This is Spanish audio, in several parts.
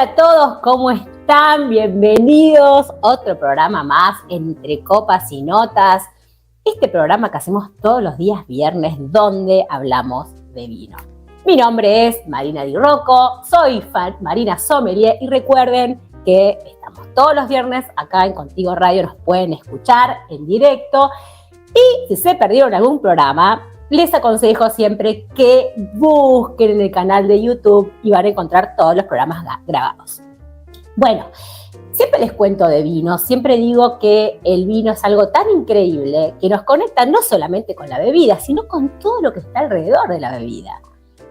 Hola a todos, ¿cómo están? Bienvenidos a otro programa más Entre Copas y Notas. Este programa que hacemos todos los días viernes donde hablamos de vino. Mi nombre es Marina Di Rocco, soy Marina Sommelier y recuerden que estamos todos los viernes acá en Contigo Radio, nos pueden escuchar en directo y si se perdieron algún programa, les aconsejo siempre que busquen en el canal de YouTube y van a encontrar todos los programas grabados. Bueno, siempre les cuento de vino, siempre digo que el vino es algo tan increíble que nos conecta no solamente con la bebida, sino con todo lo que está alrededor de la bebida.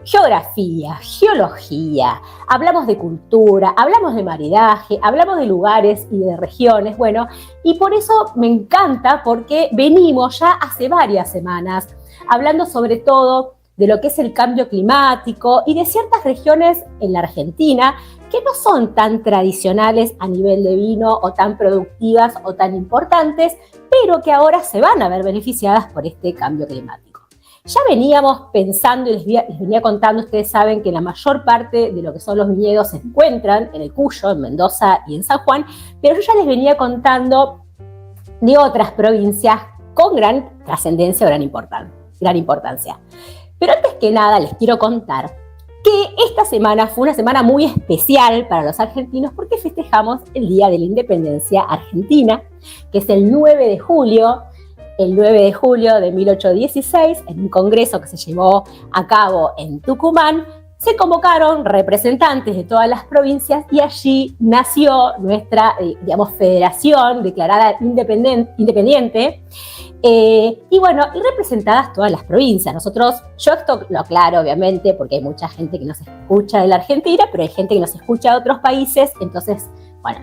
Geografía, geología, hablamos de cultura, hablamos de maridaje, hablamos de lugares y de regiones, bueno, y por eso me encanta porque venimos ya hace varias semanas hablando sobre todo de lo que es el cambio climático y de ciertas regiones en la Argentina que no son tan tradicionales a nivel de vino o tan productivas o tan importantes, pero que ahora se van a ver beneficiadas por este cambio climático. Ya veníamos pensando y les venía contando, ustedes saben que la mayor parte de lo que son los viñedos se encuentran en el Cuyo, en Mendoza y en San Juan, pero yo ya les venía contando de otras provincias con gran trascendencia o gran importancia. Pero antes que nada les quiero contar que esta semana fue una semana muy especial para los argentinos porque festejamos el Día de la Independencia Argentina, que es el 9 de julio. El 9 de julio de 1816, en un congreso que se llevó a cabo en Tucumán, se convocaron representantes de todas las provincias y allí nació nuestra, federación declarada independiente. Y representadas todas las provincias. Yo esto lo aclaro obviamente porque hay mucha gente que nos escucha de la Argentina, pero hay gente que nos escucha de otros países, entonces,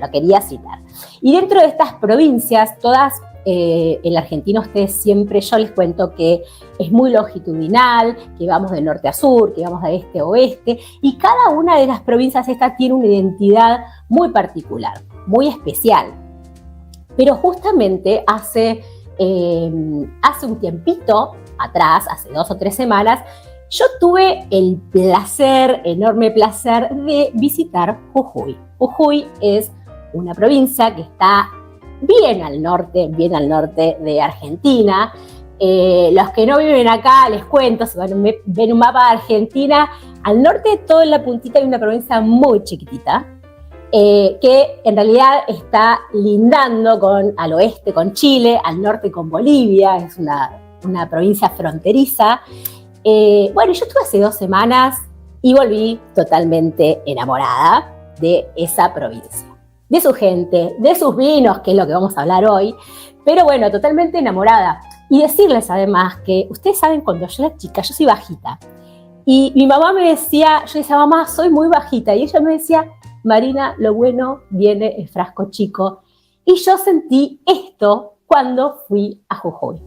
lo quería citar. Y dentro de estas provincias, todas en la Argentina yo les cuento que es muy longitudinal, que vamos de norte a sur, que vamos de este a oeste, y cada una de las provincias tiene una identidad muy particular, muy especial. Pero justamente hace un tiempito atrás, hace 2 o 3 semanas, yo tuve el enorme placer de visitar Jujuy. Jujuy es una provincia que está bien al norte de Argentina. Los que no viven acá, les cuento, si ven un mapa de Argentina, al norte, todo en la puntita, hay una provincia muy chiquitita, que en realidad está lindando al oeste con Chile, al norte con Bolivia, es una provincia fronteriza. Yo estuve hace 2 semanas y volví totalmente enamorada de esa provincia, de su gente, de sus vinos, que es lo que vamos a hablar hoy, pero totalmente enamorada. Y decirles además que ustedes saben, cuando yo era chica, yo soy bajita, y mi mamá me decía, yo decía, mamá, soy muy bajita, y ella me decía, Marina, lo bueno viene en frasco chico, y yo sentí esto cuando fui a Jujuy.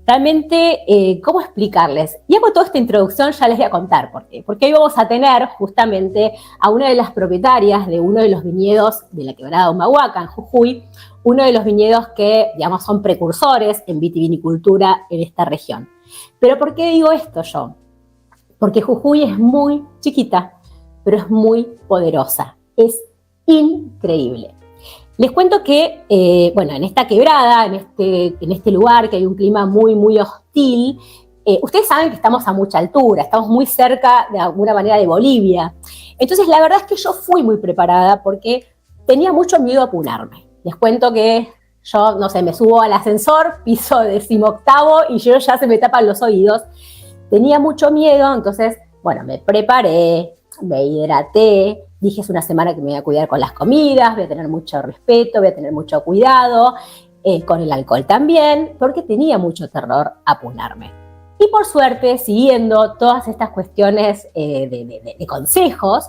Realmente, ¿cómo explicarles? Y hago toda esta introducción, ya les voy a contar por qué. Porque hoy vamos a tener justamente a una de las propietarias de uno de los viñedos de la Quebrada de Humahuaca, en Jujuy, uno de los viñedos que, son precursores en vitivinicultura en esta región. Pero ¿por qué digo esto yo? Porque Jujuy es muy chiquita, pero es muy poderosa. Es increíble. Les cuento que, en esta quebrada, en este lugar que hay un clima muy, muy hostil, ustedes saben que estamos a mucha altura, estamos muy cerca, de alguna manera, de Bolivia. Entonces, la verdad es que yo fui muy preparada porque tenía mucho miedo a apunarme. Les cuento que yo, me subo al ascensor, piso 18º y yo ya se me tapan los oídos. Tenía mucho miedo, entonces, me preparé, me hidraté. Dije, es una semana que me voy a cuidar con las comidas, voy a tener mucho respeto, voy a tener mucho cuidado, con el alcohol también, porque tenía mucho terror a apunarme. Y por suerte, siguiendo todas estas cuestiones de consejos,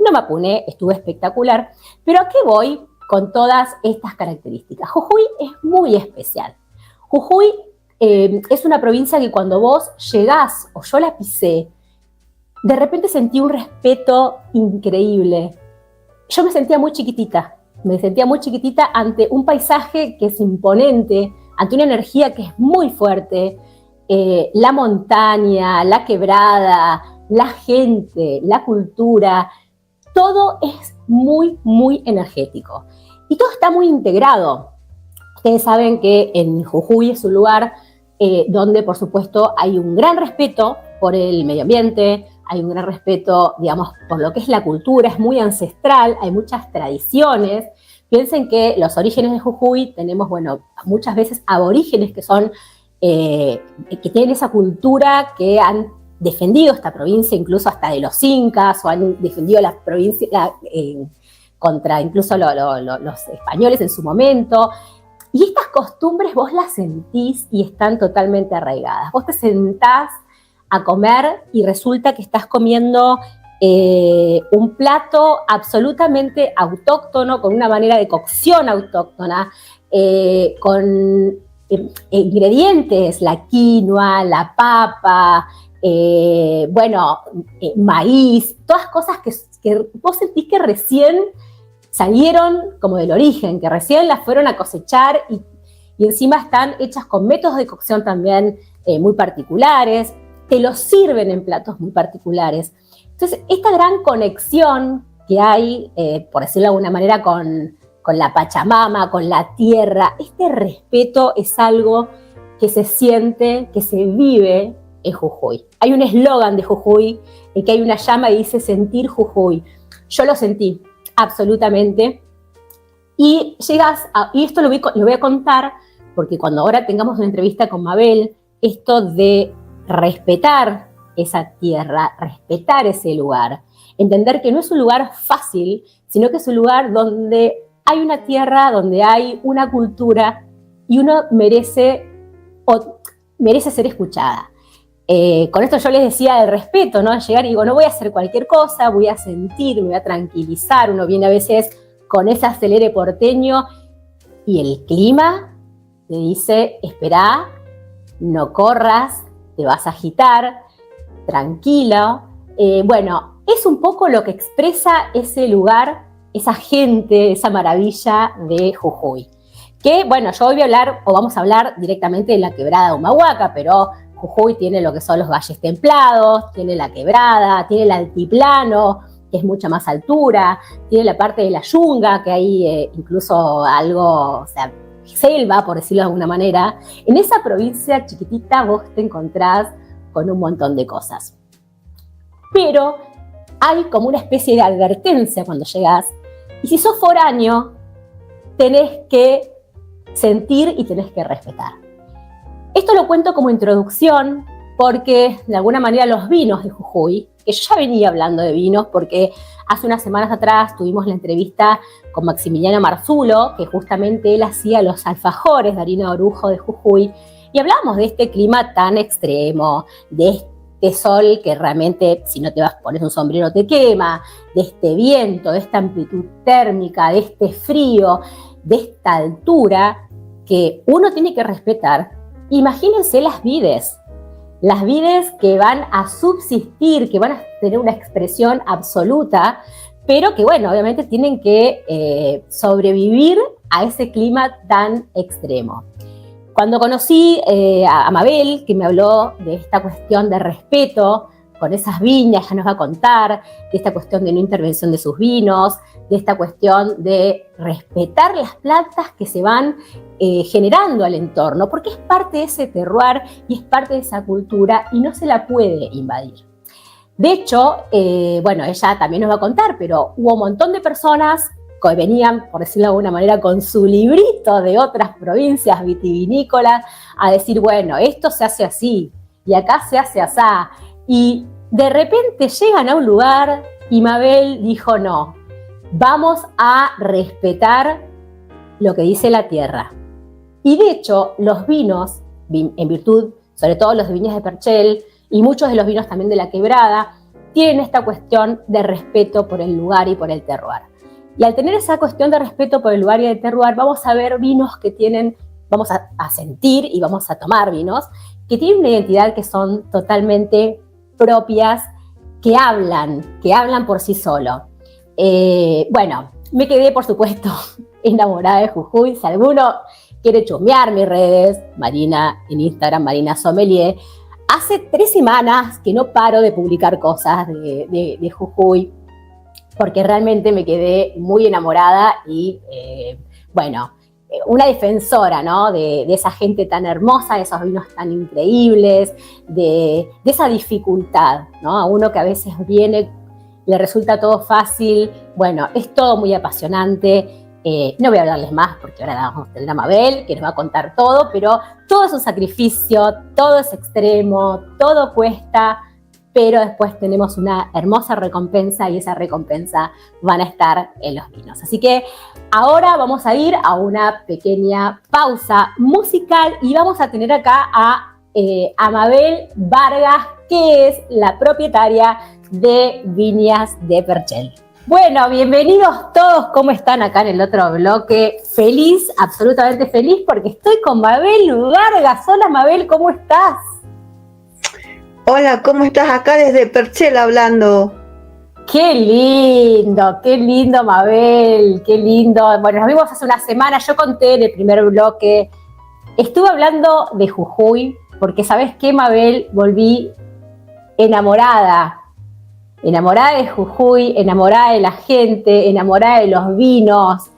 no me apuné, estuve espectacular. Pero ¿a qué voy con todas estas características? Jujuy es muy especial. Jujuy es una provincia que cuando vos llegás, o yo la pisé, de repente sentí un respeto increíble. Yo me sentía muy chiquitita ante un paisaje que es imponente, ante una energía que es muy fuerte, la montaña, la quebrada, la gente, la cultura, todo es muy, muy energético. Y todo está muy integrado. Ustedes saben que en Jujuy es un lugar donde, por supuesto, hay un gran respeto por el medio ambiente, hay un gran respeto, digamos, por lo que es la cultura, es muy ancestral, hay muchas tradiciones. Piensen que los orígenes de Jujuy tenemos, bueno, muchas veces aborígenes que son, que tienen esa cultura, que han defendido esta provincia incluso hasta de los incas, o han defendido la provincia contra incluso los españoles en su momento. Y estas costumbres vos las sentís y están totalmente arraigadas. Vos te sentás a comer y resulta que estás comiendo un plato absolutamente autóctono, con una manera de cocción autóctona, con ingredientes, la quinoa, la papa, maíz, todas cosas que vos sentís que recién salieron como del origen, que recién las fueron a cosechar y encima están hechas con métodos de cocción también muy particulares, te los sirven en platos muy particulares. Entonces, esta gran conexión que hay, por decirlo de alguna manera, con la Pachamama, con la tierra, este respeto es algo que se siente, que se vive en Jujuy. Hay un eslogan de Jujuy, en que hay una llama y dice sentir Jujuy. Yo lo sentí, absolutamente. Y esto lo voy a contar, porque cuando ahora tengamos una entrevista con Mabel, esto de respetar esa tierra, respetar ese lugar, entender que no es un lugar fácil, sino que es un lugar donde hay una tierra, donde hay una cultura y uno merece ser escuchada. Con esto yo les decía del respeto, ¿no? Al llegar y digo, no voy a hacer cualquier cosa, voy a sentir, me voy a tranquilizar. Uno viene a veces con ese acelere porteño y el clima te dice, esperá, no corras, te vas a agitar, tranquilo. Es un poco lo que expresa ese lugar, esa gente, esa maravilla de Jujuy. Que, bueno, yo hoy voy a hablar, o vamos a hablar directamente de la quebrada de Humahuaca, pero Jujuy tiene lo que son los valles templados, tiene la quebrada, tiene el altiplano, que es mucha más altura, tiene la parte de la yunga, que hay incluso algo, o sea, selva, por decirlo de alguna manera. En esa provincia chiquitita vos te encontrás con un montón de cosas. Pero hay como una especie de advertencia cuando llegás, y si sos foráneo, tenés que sentir y tenés que respetar. Esto lo cuento como introducción porque, de alguna manera, los vinos de Jujuy, que yo ya venía hablando de vinos porque hace unas semanas atrás tuvimos la entrevista con Maximiliano Marzulo, que justamente él hacía los alfajores de harina de orujo de Jujuy, y hablamos de este clima tan extremo, de este sol que realmente, si no te pones un sombrero te quema, de este viento, de esta amplitud térmica, de este frío, de esta altura que uno tiene que respetar. Imagínense las vides que van a subsistir, que van a tener una expresión absoluta, pero que, bueno, obviamente tienen que sobrevivir a ese clima tan extremo. Cuando conocí a Mabel, que me habló de esta cuestión de respeto con esas viñas, ya nos va a contar, de esta cuestión de no intervención de sus vinos, de esta cuestión de respetar las plantas que se van generando al entorno, porque es parte de ese terroir y es parte de esa cultura y no se la puede invadir. De hecho, ella también nos va a contar, pero hubo un montón de personas que venían, por decirlo de alguna manera, con su librito de otras provincias vitivinícolas a decir, bueno, esto se hace así y acá se hace asá. Y de repente llegan a un lugar y Mabel dijo, no, vamos a respetar lo que dice la tierra. Y de hecho, los vinos, en virtud, sobre todo los de Viñas de Perchel, y muchos de los vinos también de la Quebrada, tienen esta cuestión de respeto por el lugar y por el terroir. Y al tener esa cuestión de respeto por el lugar y el terroir, vamos a ver vinos que tienen, vamos a sentir y vamos a tomar vinos que tienen una identidad que son totalmente propias, que hablan por sí solo. Me quedé, por supuesto, enamorada de Jujuy. Si alguno quiere chusmear mis redes, Marina en Instagram, Marina Sommelier, hace 3 semanas que no paro de publicar cosas de Jujuy. porque realmente me quedé muy enamorada y, una defensora, ¿no? De esa gente tan hermosa, de esos vinos tan increíbles, de esa dificultad, ¿no? A uno que a veces viene, le resulta todo fácil, bueno, es todo muy apasionante. No voy a hablarles más porque ahora vamos a tener a Mabel, que nos va a contar todo, pero todo es un sacrificio, todo es extremo, todo cuesta, pero después tenemos una hermosa recompensa y esa recompensa van a estar en los vinos. Así que ahora vamos a ir a una pequeña pausa musical y vamos a tener acá a Mabel Vargas, que es la propietaria de Viñas de Perchel. Bueno, bienvenidos todos, ¿cómo están acá en el otro bloque? Feliz, absolutamente feliz, porque estoy con Mabel Vargas. Hola Mabel, ¿cómo estás? Hola, ¿cómo estás? Acá desde Perchel hablando. Qué lindo Mabel, qué lindo. Bueno, nos vimos hace una semana, yo conté en el primer bloque, estuve hablando de Jujuy, porque ¿sabés qué, Mabel? Volví enamorada de Jujuy, enamorada de la gente, enamorada de los vinos,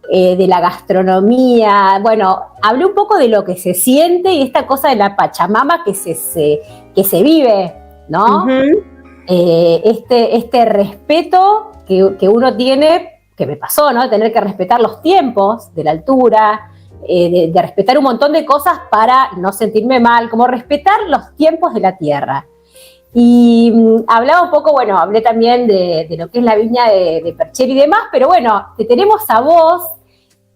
de la gastronomía. Bueno, hablé un poco de lo que se siente y esta cosa de la Pachamama que se vive, ¿no? Uh-huh. Este respeto que uno tiene, que me pasó, ¿no? Tener que respetar los tiempos de la altura, de respetar un montón de cosas para no sentirme mal, como respetar los tiempos de la tierra. Y hablaba un poco, bueno, hablé también de lo que es la viña de Perchel y demás, pero bueno, te tenemos a vos,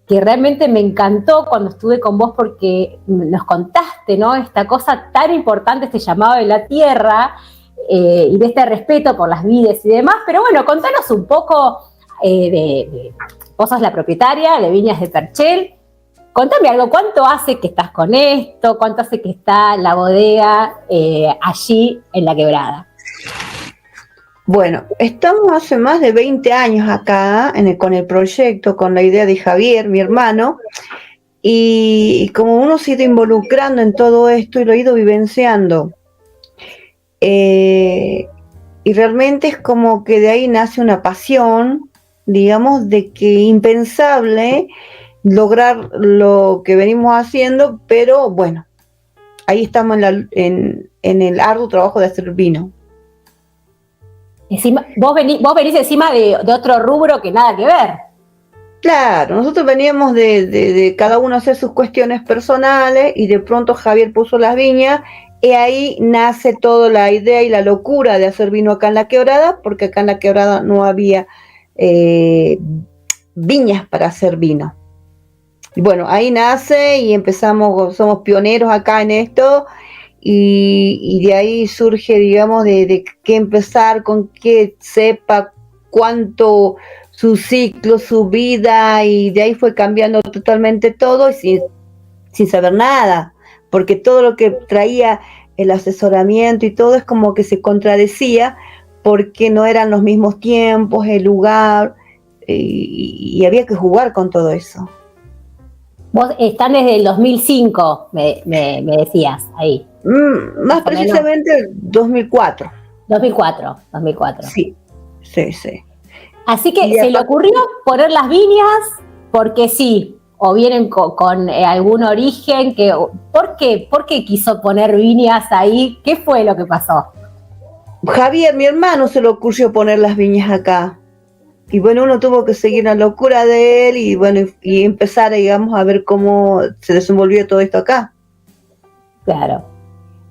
que realmente me encantó cuando estuve con vos porque nos contaste, ¿no? Esta cosa tan importante, este llamado de la tierra y de este respeto por las vides y demás, pero bueno, contanos un poco vos sos la propietaria de Viñas de Perchel. Contame algo, ¿cuánto hace que estás con esto? ¿Cuánto hace que está la bodega allí en La Quebrada? Bueno, estamos hace más de 20 años acá con el proyecto, con la idea de Javier, mi hermano, y como uno se ha ido involucrando en todo esto y lo ha ido vivenciando, y realmente es como que de ahí nace una pasión, digamos, de que impensable lograr lo que venimos haciendo, pero bueno, ahí estamos en el arduo trabajo de hacer vino. Encima, vos venís encima de otro rubro que nada que ver. Claro, nosotros veníamos de cada uno hacer sus cuestiones personales y de pronto Javier puso las viñas y ahí nace toda la idea y la locura de hacer vino acá en La Quebrada, porque acá en La Quebrada no había viñas para hacer vino. Y bueno, ahí nace y empezamos, somos pioneros acá en esto y de ahí surge, digamos, de qué empezar, con qué cepa, cuánto su ciclo, su vida, y de ahí fue cambiando totalmente todo y sin saber nada, porque todo lo que traía el asesoramiento y todo es como que se contradecía porque no eran los mismos tiempos, el lugar, y había que jugar con todo eso. Vos están desde el 2005, me decías, ahí. Más precisamente 2004. 2004. Sí. Así que se le ocurrió poner las viñas porque sí, o vienen con algún origen. ¿Por qué quiso poner viñas ahí? ¿Qué fue lo que pasó? Javier, mi hermano, se le ocurrió poner las viñas acá. Y bueno, uno tuvo que seguir la locura de él y bueno, y empezar, digamos, a ver cómo se desenvolvió todo esto acá. Claro.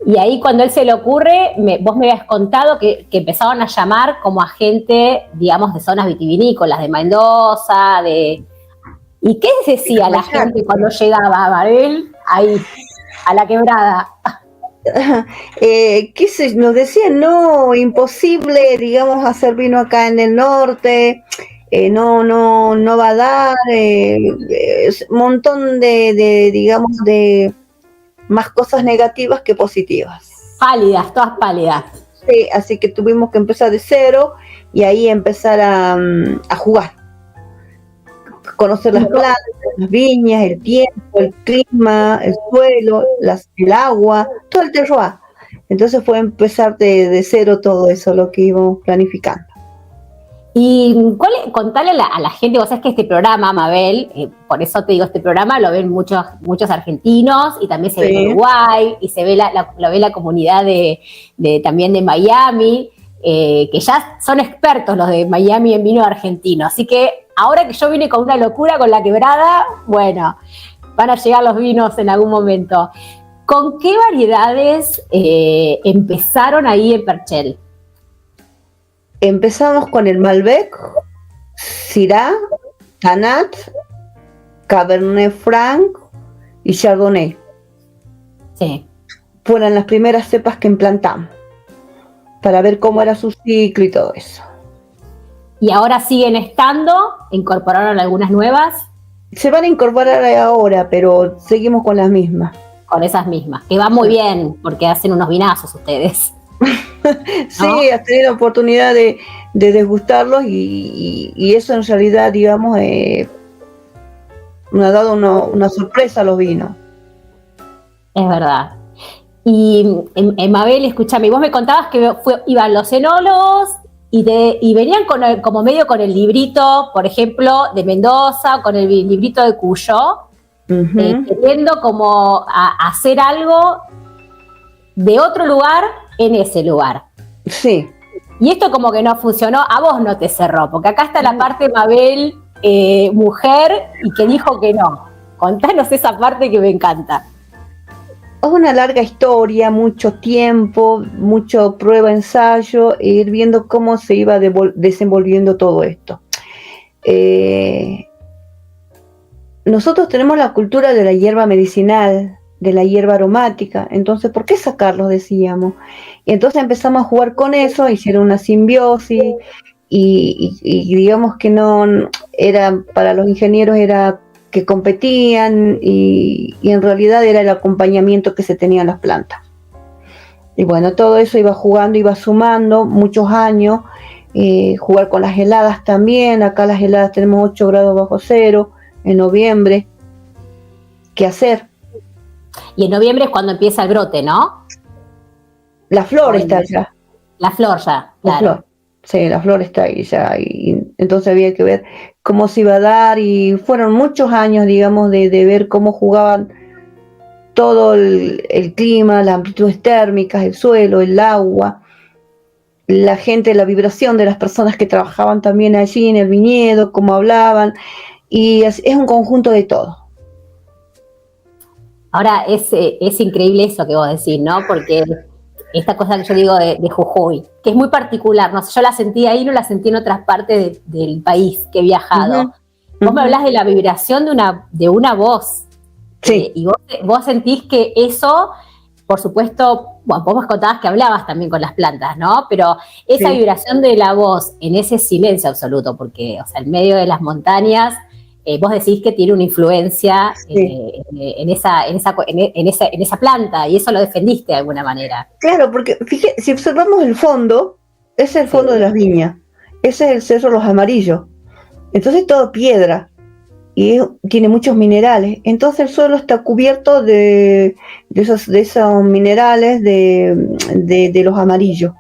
Y ahí cuando él se le ocurre, vos me habías contado que empezaban a llamar como a gente, digamos, de zonas vitivinícolas, de Mendoza, ¿Y qué decía la gente cuando llegaba, Mabel, ahí, a La Quebrada? Nos decían, no, imposible, digamos, hacer vino acá en el norte, no va a dar, un montón digamos, de más cosas negativas que positivas. Pálidas, todas pálidas. Sí, así que tuvimos que empezar de cero y ahí empezar a jugar. Conocer las plantas, las viñas, el tiempo, el clima, el suelo, el agua, todo el terroir. Entonces fue empezar de cero todo eso, lo que íbamos planificando. Y contale a la gente, vos sabés que este programa, Mabel, por eso te digo, este programa lo ven muchos argentinos y también se ve en Uruguay y se ve lo ve la comunidad también de Miami, que ya son expertos los de Miami en vino argentino. Así que ahora que yo vine con una locura con la quebrada, bueno, van a llegar los vinos en algún momento. ¿Con qué variedades empezaron ahí en Perchel? Empezamos con el Malbec, Syrah, Tanat, Cabernet Franc y Chardonnay. Sí. Fueron las primeras cepas que implantamos para ver cómo era su ciclo y todo eso. ¿Y ahora siguen estando? ¿Incorporaron algunas nuevas? Se van a incorporar ahora, pero seguimos con las mismas. Con esas mismas, que va muy bien, porque hacen unos vinazos ustedes. Sí, ¿no? Has tenido la oportunidad de degustarlos y eso en realidad, digamos, me ha dado una sorpresa a los vinos. Es verdad. Y Mabel, escúchame, vos me contabas que iban los enólogos y venían como medio con el librito, por ejemplo, de Mendoza, con el librito de Cuyo, queriendo como hacer algo de otro lugar en ese lugar. Sí. Y esto como que no funcionó, a vos no te cerró, porque acá está la parte Mabel, mujer, y que dijo que no. Contanos esa parte que me encanta. Es una larga historia, mucho tiempo, mucho prueba, ensayo, e ir viendo cómo se iba desenvolviendo todo esto. Nosotros tenemos la cultura de la hierba medicinal, de la hierba aromática, entonces ¿por qué sacarlos? Decíamos. Y entonces empezamos a jugar con eso, hicieron una simbiosis y digamos que no era, para los ingenieros era que competían y en realidad era el acompañamiento que se tenía en las plantas. Y bueno, todo eso iba jugando, iba sumando muchos años, jugar con las heladas también. Acá las heladas tenemos 8 grados bajo cero en noviembre. ¿Qué hacer? Y en noviembre es cuando empieza el brote, ¿no? La flor está ya. La flor ya, claro. La flor. Sí, la flor está ahí ya. Y entonces había que ver cómo se iba a dar. Y fueron muchos años, digamos, de ver cómo jugaban todo el clima, las amplitudes térmicas, el suelo, el agua, la gente, la vibración de las personas que trabajaban también allí en el viñedo, cómo hablaban. Y es un conjunto de todo. Ahora, es increíble eso que vos decís, ¿no? Porque esta cosa que yo digo de Jujuy, que es muy particular, no sé, yo la sentí ahí, no la sentí en otras partes del país que he viajado. Vos me hablás de la vibración de una voz. Sí. Y vos sentís que eso, por supuesto, bueno, vos me contabas que hablabas también con las plantas, ¿no? Pero esa vibración de la voz en ese silencio absoluto, porque, o sea, en medio de las montañas, vos decís que tiene una influencia en esa planta, y eso lo defendiste de alguna manera. Claro, porque fíjate, si observamos el fondo, ese es el fondo de las viñas, ese es el Cerro Los Amarillos, entonces todo piedra y tiene muchos minerales, entonces el suelo está cubierto de esos minerales de los amarillos.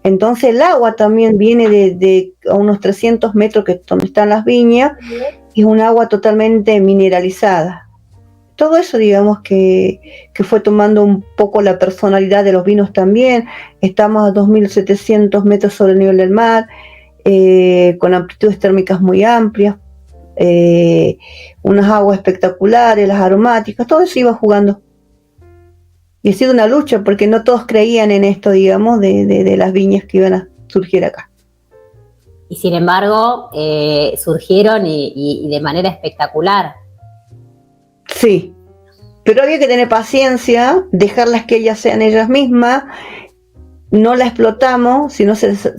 Entonces el agua también viene de a unos 300 metros, que es donde están las viñas, y es un agua totalmente mineralizada. Todo eso, digamos, que fue tomando un poco la personalidad de los vinos también. Estamos a 2.700 metros sobre el nivel del mar, con amplitudes térmicas muy amplias, unas aguas espectaculares, las aromáticas, todo eso iba jugando. Y ha sido una lucha porque no todos creían en esto, digamos, de las viñas que iban a surgir acá. Y sin embargo, surgieron y de manera espectacular. Sí, pero había que tener paciencia, dejarlas que ellas sean ellas mismas, no la explotamos, sino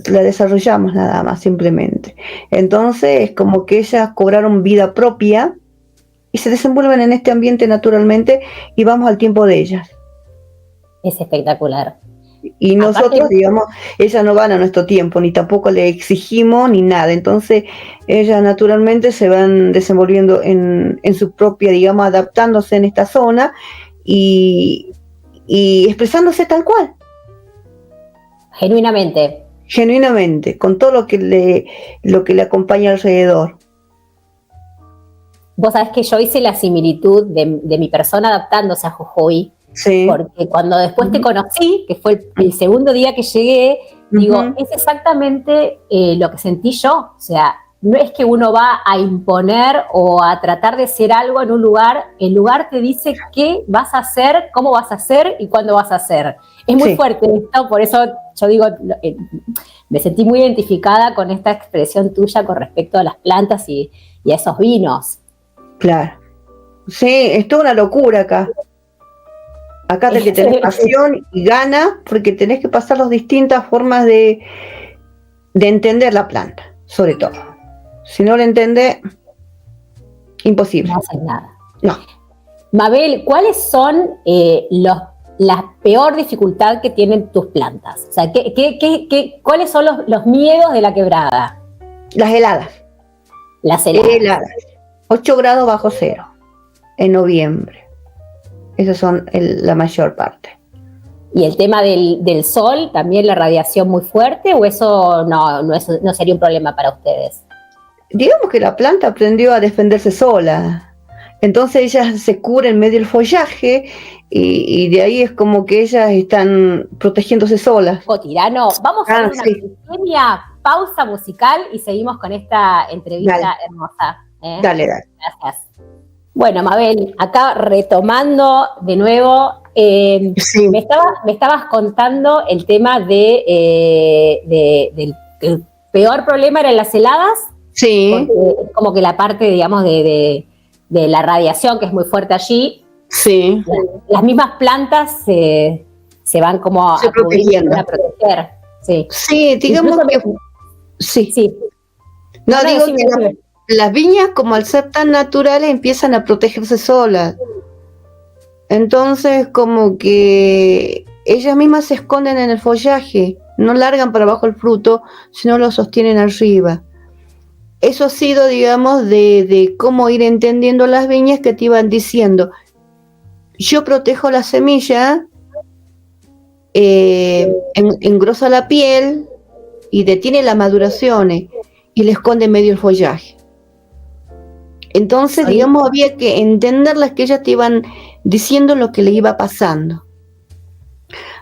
la desarrollamos nada más, simplemente. Entonces es como que ellas cobraron vida propia y se desenvuelven en este ambiente naturalmente y vamos al tiempo de ellas. Es espectacular. Y nosotros, digamos, ellas no van a nuestro tiempo, ni tampoco le exigimos ni nada. Entonces, ellas naturalmente se van desenvolviendo en su propia, digamos, adaptándose en esta zona y expresándose tal cual. Genuinamente. genuinamente, con todo lo que le acompaña alrededor. Vos sabés que yo hice la similitud de mi persona adaptándose a Jujuy, Sí. porque cuando después te conocí, que fue el segundo día que llegué, digo, es exactamente lo que sentí yo. O sea, no es que uno va a imponer o a tratar de ser algo en un lugar, el lugar te dice qué vas a hacer, cómo vas a hacer y cuándo vas a hacer. Es muy fuerte esto, por eso yo digo, me sentí muy identificada con esta expresión tuya con respecto a las plantas y a esos vinos. Claro. Sí, es toda una locura acá. Acá tenés que tener pasión y ganas, porque tenés que pasar las distintas formas de entender la planta, sobre todo. Si no la entendés, imposible. No haces nada. No. Mabel, ¿cuáles son la peor dificultad que tienen tus plantas? O sea, ¿cuáles son los miedos de la quebrada? Las heladas. Las heladas. 8 grados bajo cero en noviembre. Esas son la mayor parte. ¿Y el tema del sol, también la radiación muy fuerte, o eso no sería un problema para ustedes? Digamos que la planta aprendió a defenderse sola. Entonces ellas se cubren en medio del follaje y de ahí es como que ellas están protegiéndose solas. Tirano, vamos a hacer una pequeña pausa musical y seguimos con esta entrevista hermosa. Dale. Gracias. Bueno, Mabel, acá retomando de nuevo, me estabas contando el tema del peor problema eran las heladas. Sí. Porque como que la parte, digamos, de la radiación, que es muy fuerte allí. Sí. Las mismas plantas se van como a proteger. Sí, sí, digamos que... Sí. No, digo que las viñas, como al ser tan naturales, empiezan a protegerse solas. Entonces, como que ellas mismas se esconden en el follaje, no largan para abajo el fruto, sino lo sostienen arriba. Eso ha sido, digamos, de cómo ir entendiendo las viñas que te iban diciendo. Yo protejo la semilla, engrosa la piel y detiene las maduraciones y le esconde en medio el follaje. Entonces, digamos, había que entenderlas, que ellas te iban diciendo lo que le iba pasando.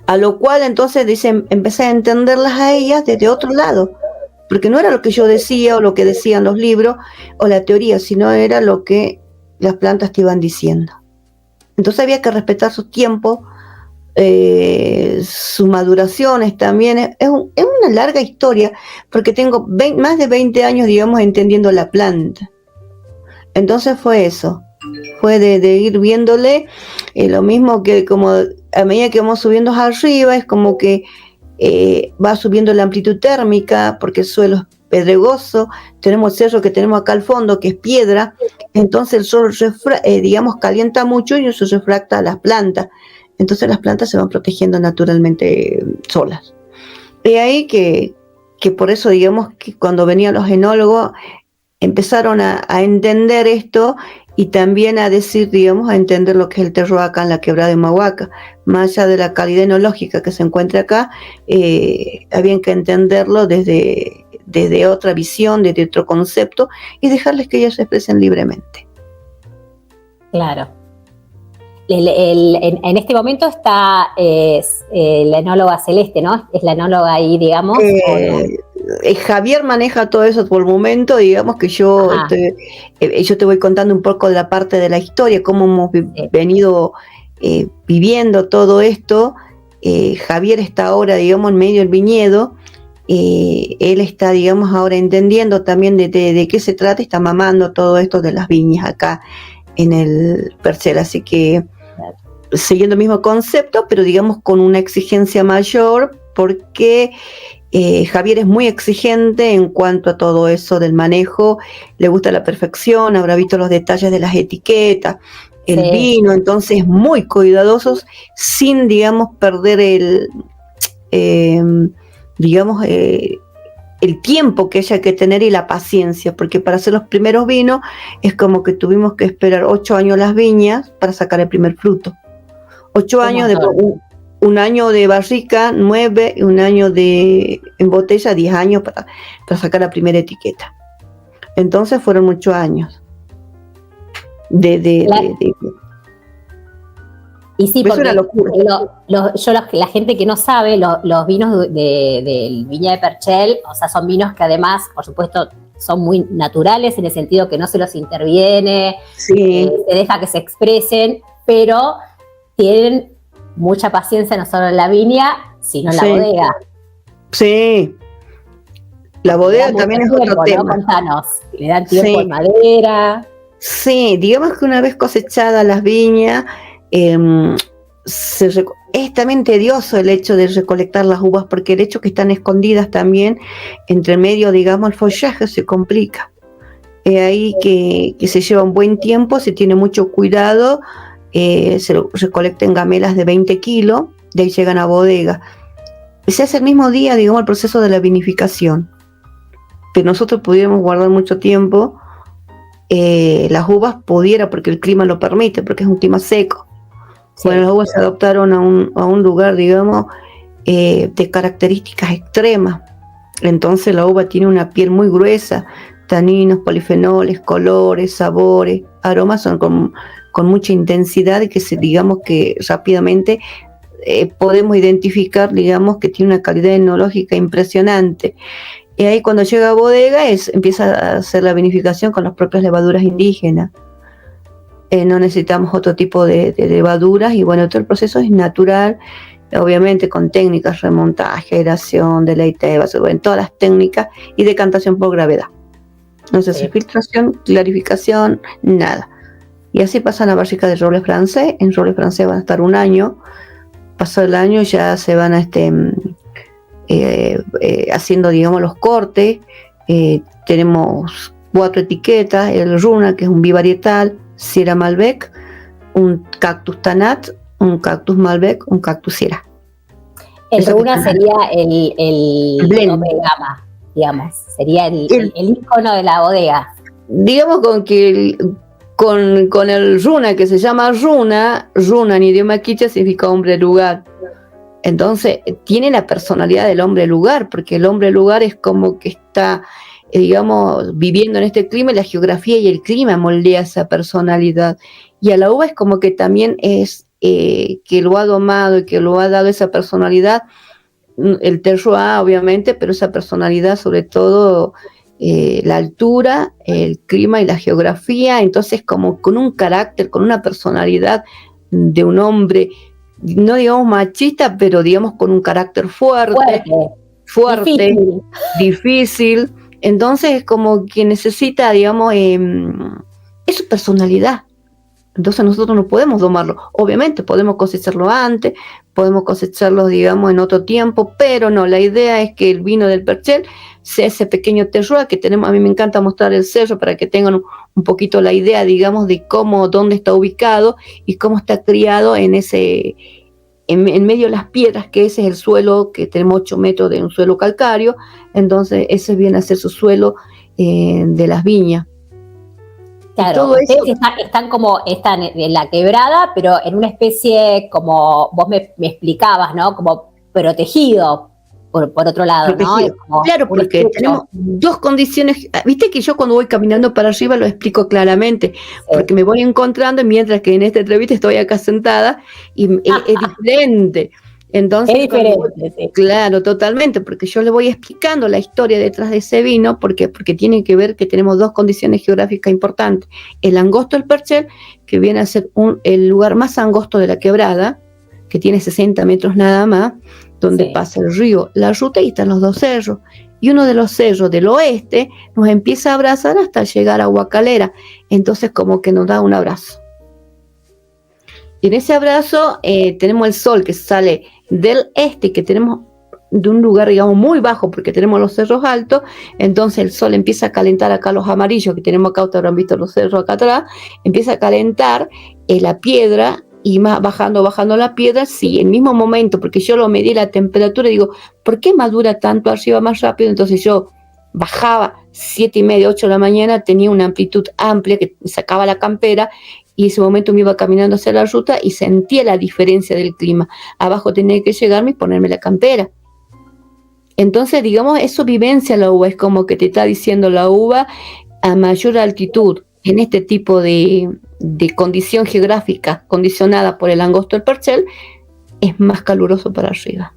A lo cual entonces empecé a entenderlas a ellas desde otro lado, porque no era lo que yo decía o lo que decían los libros o la teoría, sino era lo que las plantas te iban diciendo. Entonces había que respetar su tiempo, sus maduraciones también. Es una larga historia, porque tengo más de 20 años, digamos, entendiendo la planta. Entonces fue eso, fue de ir viéndole, lo mismo que como a medida que vamos subiendo arriba, es como que va subiendo la amplitud térmica, porque el suelo es pedregoso, tenemos el cerro que tenemos acá al fondo, que es piedra, entonces el sol digamos calienta mucho y eso refracta a las plantas, entonces las plantas se van protegiendo naturalmente solas. De ahí que por eso, digamos, que cuando venían los enólogos empezaron a entender esto y también a decir, digamos, a entender lo que es el terroir acá en la quebrada de Humahuaca. Más allá de la calidad enológica que se encuentra acá, habían que entenderlo desde otra visión, desde otro concepto, y dejarles que ellos se expresen libremente. Claro. En este momento está la enóloga Celeste, ¿no? Es la enóloga ahí, digamos. Javier maneja todo eso por el momento, digamos que yo te voy contando un poco de la parte de la historia, cómo hemos venido viviendo todo esto. Javier está ahora, digamos, en medio del viñedo. Él está, digamos, ahora entendiendo también de qué se trata, está mamando todo esto de las viñas acá en el Percel, así que siguiendo el mismo concepto, pero digamos con una exigencia mayor, porque Javier es muy exigente en cuanto a todo eso del manejo, le gusta la perfección, habrá visto los detalles de las etiquetas, el vino, entonces muy cuidadosos, sin, digamos, perder el tiempo que haya que tener y la paciencia, porque para hacer los primeros vinos es como que tuvimos que esperar 8 años las viñas para sacar el primer fruto. 8 años un año de barrica, 9, y un año en botella, 10 años para sacar la primera etiqueta. Entonces fueron muchos años. Y sí, pues porque una locura. La gente que no sabe, los vinos del Viña de Perchel, o sea, son vinos que además, por supuesto, son muy naturales en el sentido que no se los interviene, sí. Se deja que se expresen, pero tienen mucha paciencia no solo en la viña, sino en la bodega. Sí. La bodega también es otro tema. ¿No? Contanos, le dan tiempo en madera. Sí, digamos que una vez cosechadas las viñas, es también tedioso el hecho de recolectar las uvas, porque el hecho que están escondidas también entre medio, digamos, el follaje se complica. Es ahí que se lleva un buen tiempo, se tiene mucho cuidado, se recolectan gamelas de 20 kilos, de ahí llegan a bodega. Se hace el mismo día, digamos, el proceso de la vinificación. Pero nosotros pudiéramos guardar mucho tiempo las uvas, porque el clima lo permite, porque es un clima seco. Sí. Bueno, las uvas se adaptaron a un lugar, digamos, de características extremas. Entonces la uva tiene una piel muy gruesa, taninos, polifenoles, colores, sabores, aromas son con mucha intensidad y digamos que rápidamente podemos identificar, digamos, que tiene una calidad enológica impresionante. Y ahí cuando llega a bodega empieza a hacer la vinificación con las propias levaduras indígenas. No necesitamos otro tipo de levaduras y bueno, todo el proceso es natural, obviamente con técnicas, remontaje, aeración, deleite, en todas las técnicas y decantación por gravedad. No se hace filtración, clarificación, nada. Y así pasa la barrica de roble francés. En roble francés van a estar un año. Pasado el año ya se van a haciendo, digamos, los cortes. Tenemos 4 etiquetas: el Runa, que es un bivarietal, Sierra Malbec, un Cactus Tanat, un Cactus Malbec, un Cactus Sierra. El Runa sería el tope de gama, digamos, sería el ícono de la bodega. Digamos con el Runa, que se llama Runa en idioma quichua significa hombre lugar. Entonces tiene la personalidad del hombre lugar, porque el hombre lugar es como que está, digamos, viviendo en este clima, y la geografía y el clima moldea esa personalidad. Y a la uva es como que también es que lo ha domado y que lo ha dado esa personalidad, el terroir obviamente, pero esa personalidad sobre todo la altura, el clima y la geografía. Entonces como con un carácter, con una personalidad de un hombre, no digamos machista, pero digamos con un carácter fuerte, difícil. Entonces es como que necesita, digamos, es su personalidad. Entonces nosotros no podemos domarlo. Obviamente podemos cosecharlo antes, podemos cosecharlo, digamos, en otro tiempo, pero no, la idea es que el vino del Perchel sea ese pequeño terroir que tenemos. A mí me encanta mostrar el cerro para que tengan un poquito la idea, digamos, de dónde está ubicado y cómo está criado en medio de las piedras, que ese es el suelo, que tenemos 8 metros de un suelo calcáreo. Entonces ese viene a ser su suelo de las viñas. Claro, ustedes están en la quebrada, pero en una especie, como vos me explicabas, ¿no? Como protegido, por otro lado, protegido, ¿no? Claro, porque tenemos 2 condiciones. Viste que yo cuando voy caminando para arriba lo explico claramente, porque me voy encontrando, mientras que en esta entrevista estoy acá sentada y es diferente. Entonces, es diferente, sí. Claro, totalmente, porque yo le voy explicando la historia detrás de ese vino, porque tiene que ver que tenemos 2 condiciones geográficas importantes. El angosto del Perchel, que viene a ser el lugar más angosto de la quebrada, que tiene 60 metros nada más, donde pasa el río, la ruta, y están los 2 cerros. Y uno de los cerros del oeste nos empieza a abrazar hasta llegar a Huacalera. Entonces como que nos da un abrazo. Y en ese abrazo tenemos el sol que sale del este, que tenemos de un lugar, digamos, muy bajo, porque tenemos los cerros altos. Entonces el sol empieza a calentar acá los amarillos que tenemos acá. Ustedes habrán visto los cerros acá atrás. Empieza a calentar la piedra, y más bajando la piedra, sí, el mismo momento, porque yo lo medí la temperatura y digo, ¿por qué madura tanto arriba más rápido? Entonces yo bajaba 7:30, 8 de la mañana, tenía una amplitud amplia que sacaba la campera, y en ese momento me iba caminando hacia la ruta y sentía la diferencia del clima. Abajo tenía que llegarme y ponerme la campera. Entonces, digamos, eso vivencia la uva, es como que te está diciendo la uva a mayor altitud, en este tipo de condición geográfica condicionada por el angosto del Purcell, es más caluroso para arriba.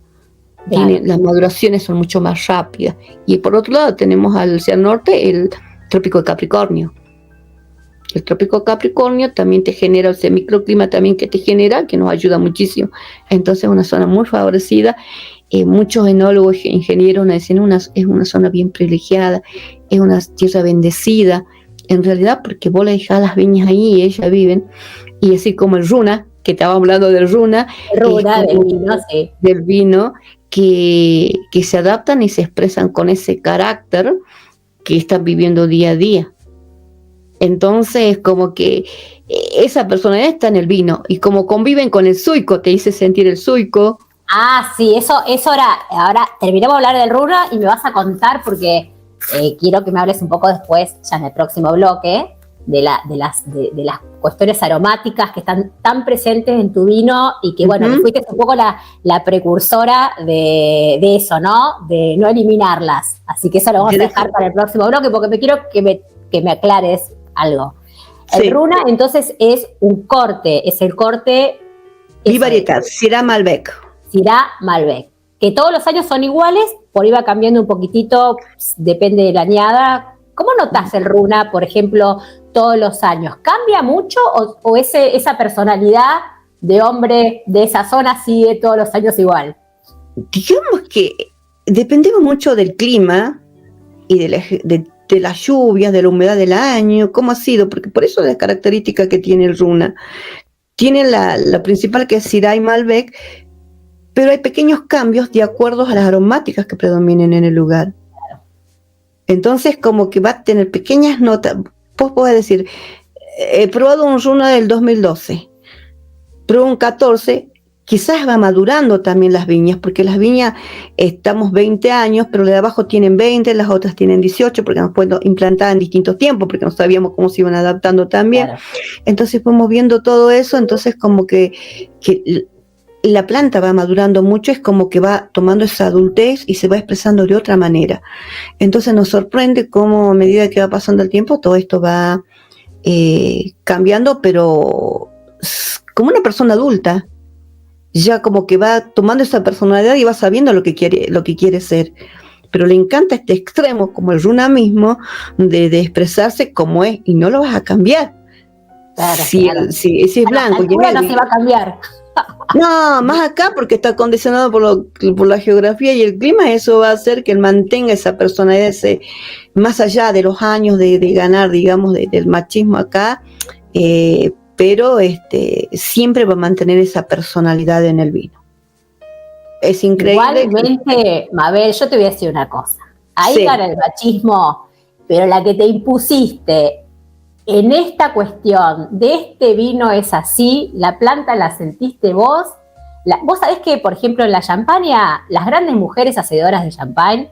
Claro. Las maduraciones son mucho más rápidas. Y por otro lado tenemos hacia el norte el trópico de Capricornio. El trópico de Capricornio también te genera ese microclima también que te genera, que nos ayuda muchísimo. Entonces es una zona muy favorecida. Muchos enólogos e ingenieros nos dicen es una zona bien privilegiada, es una tierra bendecida, en realidad porque vos le dejás las viñas ahí y ellas viven, y así como el Runa, que estábamos hablando del Runa, Del vino, sí. Del vino, que se adaptan y se expresan con ese carácter que están viviendo día a día. Entonces, como que esa personalidad está en el vino, y como conviven con el suico, te hice sentir el suico. Ah, sí, eso ahora terminamos de hablar del Runa y me vas a contar porque quiero que me hables un poco después, ya en el próximo bloque, de las cuestiones aromáticas que están tan presentes en tu vino y que, bueno, que fuiste un poco la precursora de eso, ¿no? De no eliminarlas. Así que eso lo vamos a dejar para el próximo bloque porque me quiero que me aclares algo. El Runa, entonces, es un corte, es el corte... Varietat, Syrah Malbec. Syrah Malbec, que todos los años son iguales, por ahí va cambiando un poquitito, depende de la añada. ¿Cómo notas el Runa, por ejemplo, todos los años? ¿Cambia mucho o esa personalidad de hombre de esa zona sigue todos los años igual? Digamos que dependemos mucho del clima y de las lluvias, de la humedad del año, cómo ha sido, porque por eso es la característica que tiene el Runa. Tiene la principal, que es Syrah y Malbec, pero hay pequeños cambios de acuerdo a las aromáticas que predominen en el lugar. Entonces, como que va a tener pequeñas notas. Vos podés decir, he probado un Runa del 2012, probé un 14, quizás va madurando también las viñas, porque las viñas estamos 20 años, pero las de abajo tienen 20, las otras tienen 18, porque nos pueden implantar en distintos tiempos, porque no sabíamos cómo se iban adaptando también. Claro. Entonces fuimos viendo todo eso, entonces como que la planta va madurando mucho, es como que va tomando esa adultez y se va expresando de otra manera. Entonces nos sorprende cómo a medida que va pasando el tiempo todo esto va cambiando, pero como una persona adulta, ya como que va tomando esa personalidad y va sabiendo lo que quiere ser. Pero le encanta este extremo, como el Runa mismo, de expresarse como es, y no lo vas a cambiar. Claro, si es blanco. No se va a cambiar. No, más acá porque está condicionado por la geografía y el clima, eso va a hacer que él mantenga esa personalidad, más allá de los años de ganar, digamos, del machismo acá, pero siempre va a mantener esa personalidad en el vino. Es increíble. Igualmente, Mabel, yo te voy a decir una cosa. Ahí gana el machismo, pero la que te impusiste en esta cuestión de este vino es así, la planta la sentiste vos. Vos sabés que, por ejemplo, en la Champaña, las grandes mujeres hacedoras de champán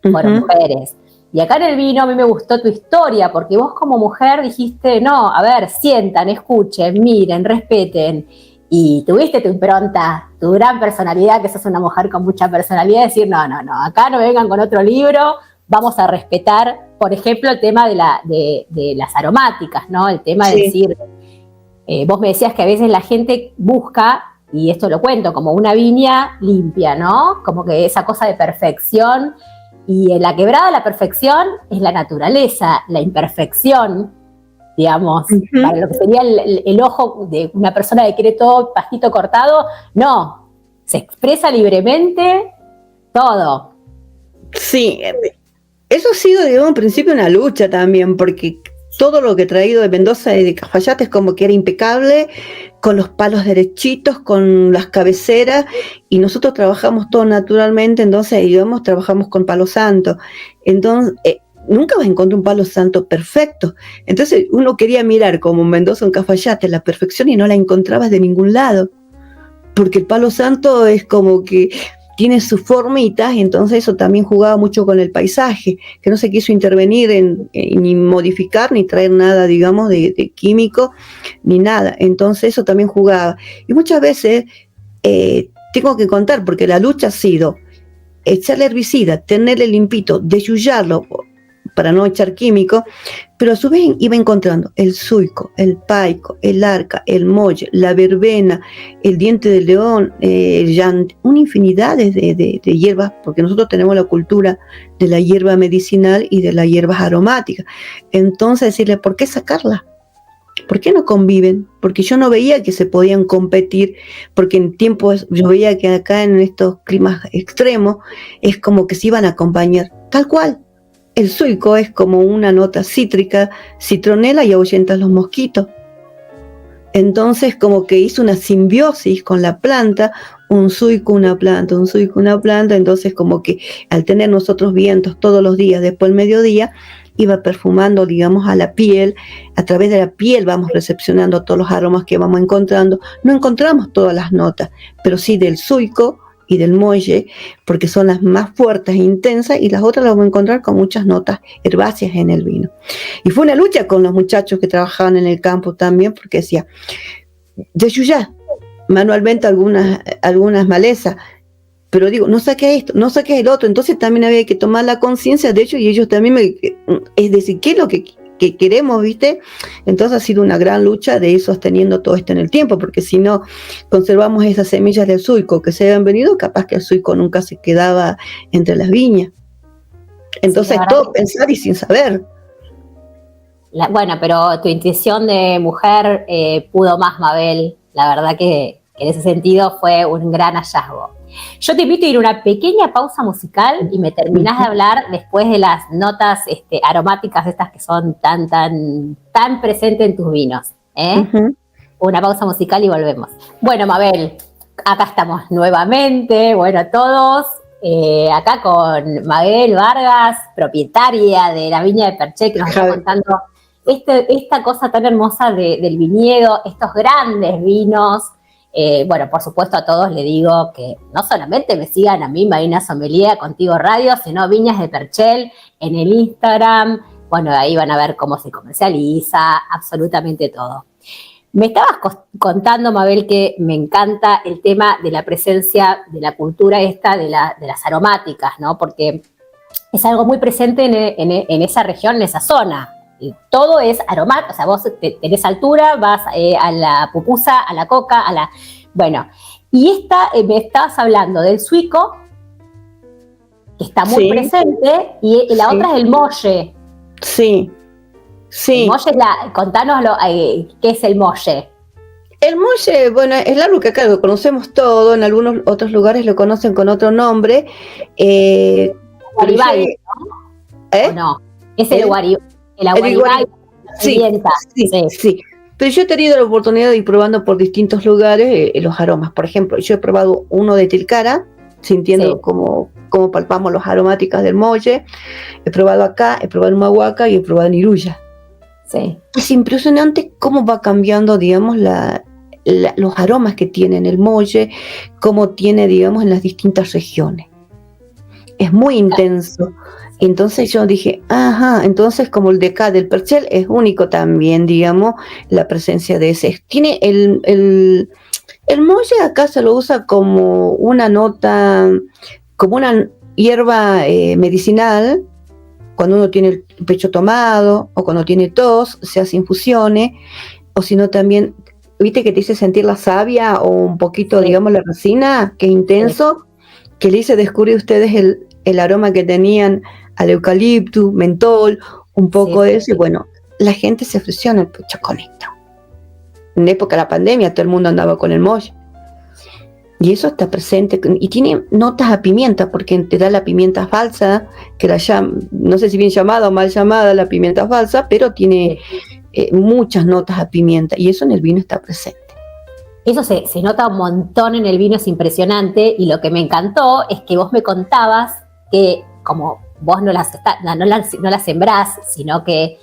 fueron mujeres. Y acá en el vino a mí me gustó tu historia, porque vos como mujer dijiste, no, a ver, sientan, escuchen, miren, respeten. Y tuviste tu impronta, tu gran personalidad, que sos una mujer con mucha personalidad, decir, no, acá no vengan con otro libro, vamos a respetar, por ejemplo, el tema de las aromáticas, ¿no? El tema de decir, vos me decías que a veces la gente busca, y esto lo cuento, como una viña limpia, ¿no? Como que esa cosa de perfección, y en la quebrada la perfección es la naturaleza, la imperfección, digamos, para lo que sería el ojo de una persona que quiere todo pastito cortado, no, se expresa libremente todo. Sí, eso ha sido, digamos, en principio una lucha también, porque todo lo que he traído de Mendoza y de Cafayate es como que era impecable, con los palos derechitos, con las cabeceras, y nosotros trabajamos todo naturalmente, entonces, digamos, trabajamos con palo santo. Entonces, nunca vas a encontrar un palo santo perfecto. Entonces, uno quería mirar como en Mendoza, en Cafayate, la perfección y no la encontrabas de ningún lado, porque el palo santo es como que tiene sus formitas, entonces eso también jugaba mucho con el paisaje, que no se quiso intervenir ni modificar, ni traer nada, digamos, de químico, ni nada. Entonces eso también jugaba. Y muchas veces tengo que contar, porque la lucha ha sido echarle herbicida, tenerle limpito, desyullarlo para no echar químico, pero a su vez iba encontrando el suico, el paico, el arca, el molle, la verbena, el diente de león, una infinidad de hierbas, porque nosotros tenemos la cultura de la hierba medicinal y de las hierbas aromáticas. Entonces decirle, ¿por qué sacarla? ¿Por qué no conviven? Porque yo no veía que se podían competir, porque en tiempos yo veía que acá en estos climas extremos es como que se iban a acompañar, tal cual. El suico es como una nota cítrica, citronela, y ahuyenta los mosquitos. Entonces como que hizo una simbiosis con la planta, un suico, una planta, un suico, una planta. Entonces como que al tener nosotros vientos todos los días, después del mediodía, iba perfumando, digamos, a la piel. A través de la piel vamos recepcionando todos los aromas que vamos encontrando. No encontramos todas las notas, pero sí del suico y del molle, porque son las más fuertes e intensas, y las otras las vamos a encontrar con muchas notas herbáceas en el vino. Y fue una lucha con los muchachos que trabajaban en el campo también, porque decía, desyullar manualmente algunas malezas, pero digo, no saques esto, no saques el otro. Entonces también había que tomar la conciencia de ellos, y ellos también es decir, ¿qué es lo que queremos, viste? Entonces ha sido una gran lucha de ir sosteniendo todo esto en el tiempo, porque si no conservamos esas semillas del suico que se habían venido, capaz que el suico nunca se quedaba entre las viñas. Entonces sí, todo pensar y sin saber. Bueno, pero tu intuición de mujer pudo más, Mabel. La verdad que en ese sentido fue un gran hallazgo. Yo te invito a ir a una pequeña pausa musical y me terminás de hablar después de las notas aromáticas estas que son tan presentes en tus vinos. Una pausa musical y volvemos. Bueno, Mabel, acá estamos nuevamente, bueno, todos, acá con Mabel Vargas, propietaria de la viña de Perché, que nos está contando esta cosa tan hermosa del viñedo, estos grandes vinos. Bueno, por supuesto a todos le digo que no solamente me sigan a mí, Marina Sommelier, Contigo Radio, sino Viñas de Perchel en el Instagram. Bueno, ahí van a ver cómo se comercializa, absolutamente todo. Me estabas contando, Mabel, que me encanta el tema de la presencia de la cultura esta de las aromáticas, ¿no? Porque es algo muy presente en esa región, en esa zona. Todo es aromático, o sea, vos tenés altura, vas a la pupusa, a la coca, bueno, y me estabas hablando del suico, que está muy presente, y la otra es el molle. Sí. El molle contanos qué es el molle. El molle, bueno, es algo que acá lo conocemos todo, en algunos otros lugares lo conocen con otro nombre. Guaribay, ¿no? ¿O no? Es el guaribay. El aguaribay, sí. Pero yo he tenido la oportunidad de ir probando por distintos lugares los aromas. Por ejemplo, yo he probado uno de Tilcara, sintiendo cómo palpamos los aromáticas del molle. He probado acá, he probado en Humahuaca y he probado en Iruya. Sí. Es impresionante cómo va cambiando, digamos, los aromas que tiene en el molle, cómo tiene, digamos, en las distintas regiones. Es muy intenso. Entonces yo dije, entonces como el de acá del Perchel es único también, digamos, la presencia de ese. Tiene el molle acá se lo usa como una nota, como una hierba medicinal, cuando uno tiene el pecho tomado o cuando tiene tos, se hace infusiones, o si no también, viste que te dice sentir la savia o un poquito, digamos, la resina, que es intenso, que le hice descubrir a ustedes el aroma que tenían al eucalipto, mentol, un poco de eso, y bueno, la gente se ofreció en el pecho con esto. En época de la pandemia todo el mundo andaba con el molle. Y eso está presente, y tiene notas a pimienta, porque te da la pimienta falsa, que no sé si bien llamada o mal llamada la pimienta falsa, pero tiene muchas notas a pimienta, y eso en el vino está presente. Eso se nota un montón en el vino, es impresionante, y lo que me encantó es que vos me contabas que como vos no las sembrás, sino que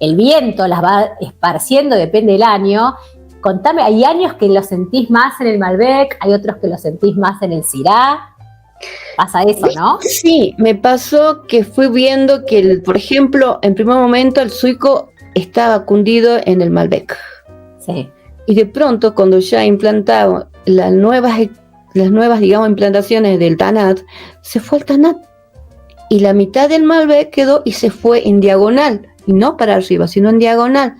el viento las va esparciendo, depende del año. Contame, hay años que lo sentís más en el Malbec, hay otros que lo sentís más en el Syrah. Pasa eso, ¿no? Sí, me pasó que fui viendo que, por ejemplo, en primer momento el suico estaba cundido en el Malbec. Sí. Y de pronto, cuando ya implantaba las nuevas, digamos, implantaciones del Tanat, se fue el Tanat. Y la mitad del Malbec quedó y se fue en diagonal, y no para arriba, sino en diagonal.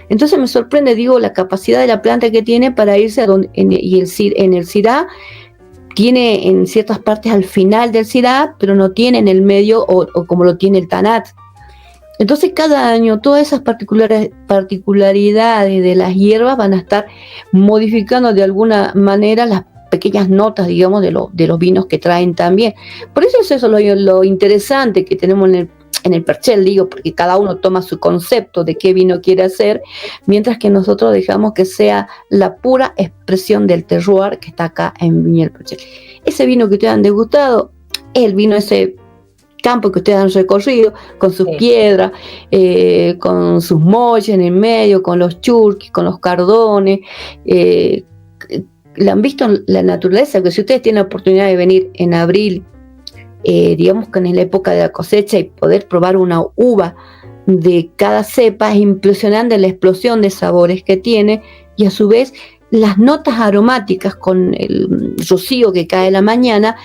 Entonces me sorprende, digo, la capacidad de la planta que tiene para irse a donde, en el Syrah, tiene en ciertas partes al final del Syrah, pero no tiene en el medio o como lo tiene el Tanat. Entonces cada año todas esas particularidades de las hierbas van a estar modificando de alguna manera las pequeñas notas, digamos, de los vinos que traen también. Por eso es eso lo interesante que tenemos en el Perchel, digo, porque cada uno toma su concepto de qué vino quiere hacer, mientras que nosotros dejamos que sea la pura expresión del terroir que está acá en Viña del Perchel. Ese vino que ustedes han degustado, el vino ese campo que ustedes han recorrido, con sus piedras, con sus molles en el medio, con los churquis, con los cardones, la han visto en la naturaleza, que si ustedes tienen la oportunidad de venir en abril, digamos que en la época de la cosecha, y poder probar una uva de cada cepa, es impresionante la explosión de sabores que tiene, y a su vez las notas aromáticas con el rocío que cae en la mañana,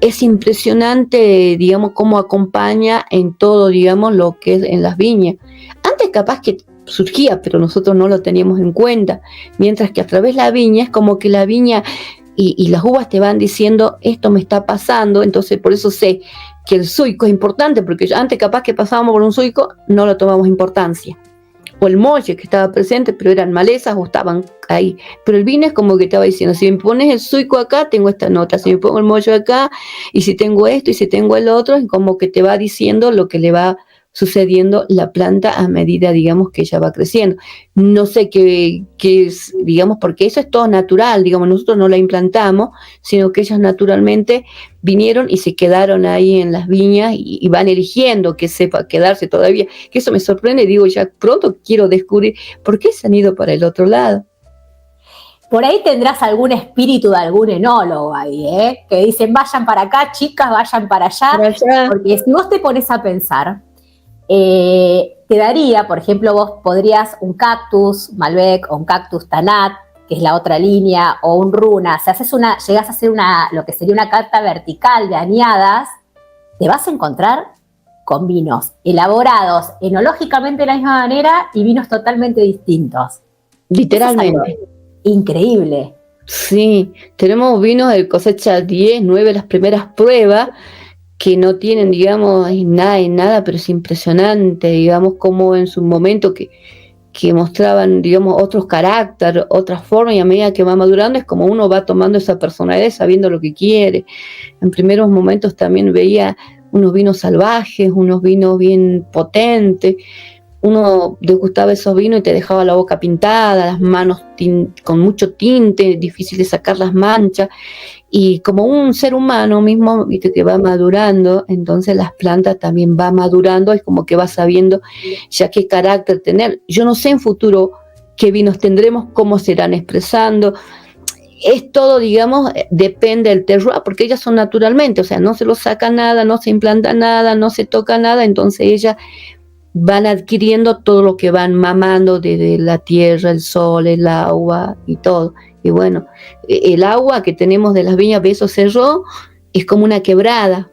es impresionante, digamos, cómo acompaña en todo, digamos, lo que es en las viñas. Antes capaz que surgía, pero nosotros no lo teníamos en cuenta, mientras que a través de la viña es como que la viña y las uvas te van diciendo, esto me está pasando, entonces por eso sé que el suico es importante, porque antes capaz que pasábamos por un suico, no lo tomamos importancia. O el molle que estaba presente, pero eran malezas o estaban ahí. Pero el vino es como que estaba diciendo, si me pones el suico acá, tengo esta nota, si me pongo el mollo acá, y si tengo esto, y si tengo el otro, es como que te va diciendo lo que le va sucediendo la planta a medida, digamos, que ella va creciendo. No sé qué es, digamos, porque eso es todo natural, digamos, nosotros no la implantamos, sino que ellos naturalmente vinieron y se quedaron ahí en las viñas y van eligiendo que sepa quedarse todavía, que eso me sorprende, digo, ya pronto quiero descubrir por qué se han ido para el otro lado. Por ahí tendrás algún espíritu de algún enólogo ahí, que dicen, vayan para acá, chicas, vayan para allá, porque si vos te pones a pensar, te daría, por ejemplo, vos podrías un cactus Malbec o un cactus Tanat, que es la otra línea, o un Runa, si llegás a hacer lo que sería una carta vertical de añadas, te vas a encontrar con vinos elaborados enológicamente de la misma manera y vinos totalmente distintos. Literalmente. Increíble. Sí, tenemos vinos de cosecha 10, 9, las primeras pruebas, que no tienen, digamos, nada, pero es impresionante, digamos, como en su momento que mostraban, digamos, otros caracteres, otras formas, y a medida que va madurando es como uno va tomando esa personalidad, sabiendo lo que quiere. En primeros momentos también veía unos vinos salvajes, unos vinos bien potentes, uno degustaba esos vinos y te dejaba la boca pintada, las manos con mucho tinte, difícil de sacar las manchas, y como un ser humano mismo, viste, que va madurando, entonces las plantas también van madurando, es como que va sabiendo ya qué carácter tener. Yo no sé en futuro qué vinos tendremos, cómo se irán expresando, es todo, digamos, depende del terroir, porque ellas son naturalmente, o sea, no se lo saca nada, no se implanta nada, no se toca nada, entonces ellas van adquiriendo todo lo que van mamando desde la tierra, el sol, el agua y todo. Y bueno, el agua que tenemos de las viñas Beso Cerró es como una quebrada.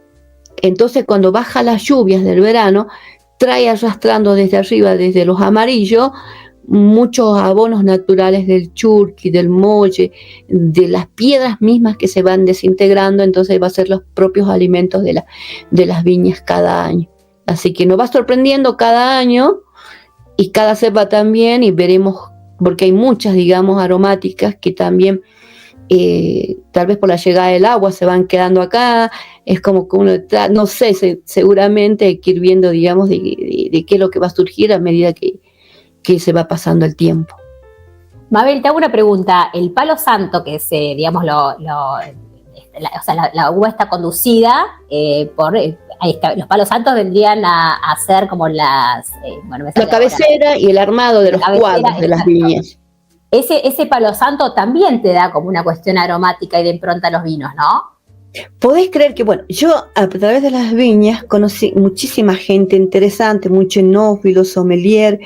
Entonces cuando baja las lluvias del verano, trae arrastrando desde arriba, desde los amarillos, muchos abonos naturales del churqui, del molle, de las piedras mismas que se van desintegrando, entonces va a ser los propios alimentos de las viñas cada año. Así que nos va sorprendiendo cada año y cada cepa también, y veremos, porque hay muchas, digamos, aromáticas que también tal vez por la llegada del agua se van quedando acá, es como que uno está, no sé, seguramente hay que ir viendo, digamos, de qué es lo que va a surgir a medida que se va pasando el tiempo. Mabel, te hago una pregunta. El palo santo, que es, digamos, la uva está conducida por... Ahí está, los palos santos vendrían a ser como las... la cabecera y el armado de los cuadros de las viñas. Ese palo santo también te da como una cuestión aromática y de impronta a los vinos, ¿no? Podés creer que, bueno, yo a través de las viñas conocí muchísima gente interesante, mucho enófilo, sommelier,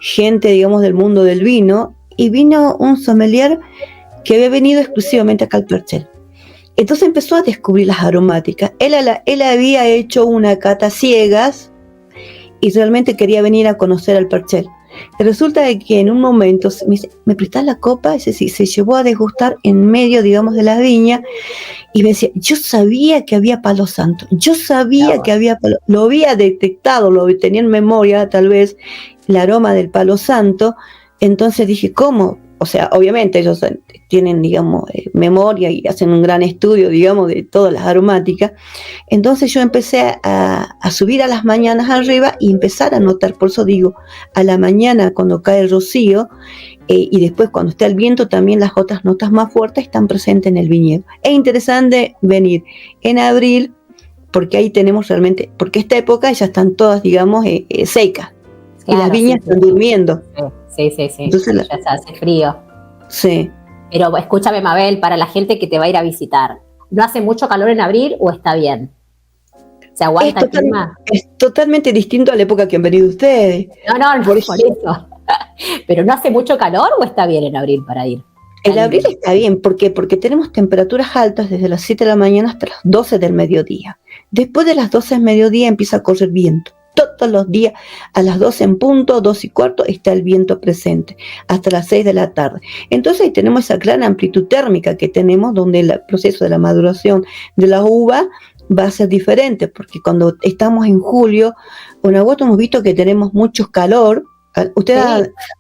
gente, digamos, del mundo del vino, y vino un sommelier que había venido exclusivamente acá al Perchel. Entonces empezó a descubrir las aromáticas. Él había hecho una cata ciegas y realmente quería venir a conocer al Perchel. Y resulta de que en un momento me dice, ¿me prestás la copa? Ese sí, se llevó a degustar en medio, digamos, de las viñas. Y me decía, yo sabía que había palo santo, yo sabía que había palo, lo había detectado, lo tenía en memoria tal vez, el aroma del palo santo. Entonces dije, ¿cómo? O sea, obviamente ellos tienen, digamos, memoria y hacen un gran estudio, digamos, de todas las aromáticas. Entonces yo empecé a subir a las mañanas arriba y empezar a notar, por eso digo, a la mañana cuando cae el rocío, y después cuando está el viento también las otras notas más fuertes están presentes en el viñedo. Es interesante venir en abril porque ahí tenemos realmente, porque esta época ya están todas, digamos, secas, claro, y las viñas están durmiendo. Sí. Entonces, ya se hace frío. Sí. Pero escúchame, Mabel, para la gente que te va a ir a visitar, ¿no hace mucho calor en abril o está bien? ¿Se aguanta el clima? Es totalmente distinto a la época que han venido ustedes. No, por eso. ¿Pero no hace mucho calor o está bien en abril para ir? En abril está bien, ¿por qué? Porque tenemos temperaturas altas desde las 7 de la mañana hasta las 12 del mediodía. Después de las 12 del mediodía empieza a correr viento. Todos los días a las 12 en punto, 2 y cuarto, está el viento presente, hasta las 6 de la tarde. Entonces ahí tenemos esa gran amplitud térmica que tenemos, donde el proceso de la maduración de la uva va a ser diferente, porque cuando estamos en julio o en agosto hemos visto que tenemos mucho calor. ¿Usted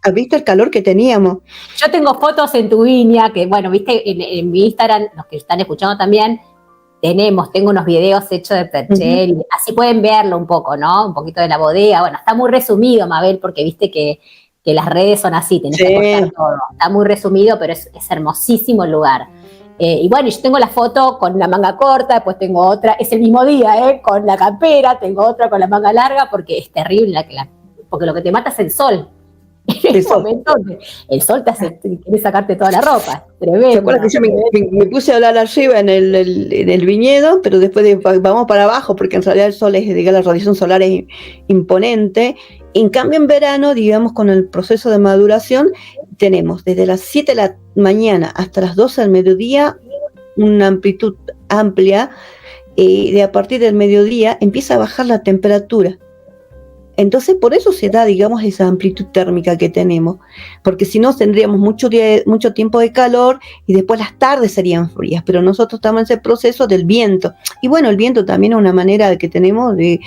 ha visto el calor que teníamos? Yo tengo fotos en tu viña, que bueno, viste, en mi Instagram, los que están escuchando también, tengo unos videos hechos de Perchel, y así pueden verlo un poco, ¿no? Un poquito de la bodega. Bueno, está muy resumido, Mabel, porque viste que las redes son así, tenés que cortar todo. Está muy resumido, pero es hermosísimo el lugar. Y bueno, yo tengo la foto con la manga corta, después tengo otra, es el mismo día, con la campera, tengo otra con la manga larga, porque es terrible porque lo que te mata es el sol. En el momento el sol quiere sacarte toda la ropa. Tremendo. ¿Se acuerdan que yo me puse a hablar arriba en el viñedo, pero después vamos para abajo, porque en realidad el sol la radiación solar es imponente. En cambio, en verano, digamos, con el proceso de maduración, tenemos desde las 7 de la mañana hasta las 12 del mediodía una amplitud amplia, y a partir del mediodía empieza a bajar la temperatura. Entonces, por eso se da, digamos, esa amplitud térmica que tenemos, porque si no tendríamos mucho tiempo de calor y después las tardes serían frías, pero nosotros estamos en ese proceso del viento. Y bueno, el viento también es una manera que tenemos de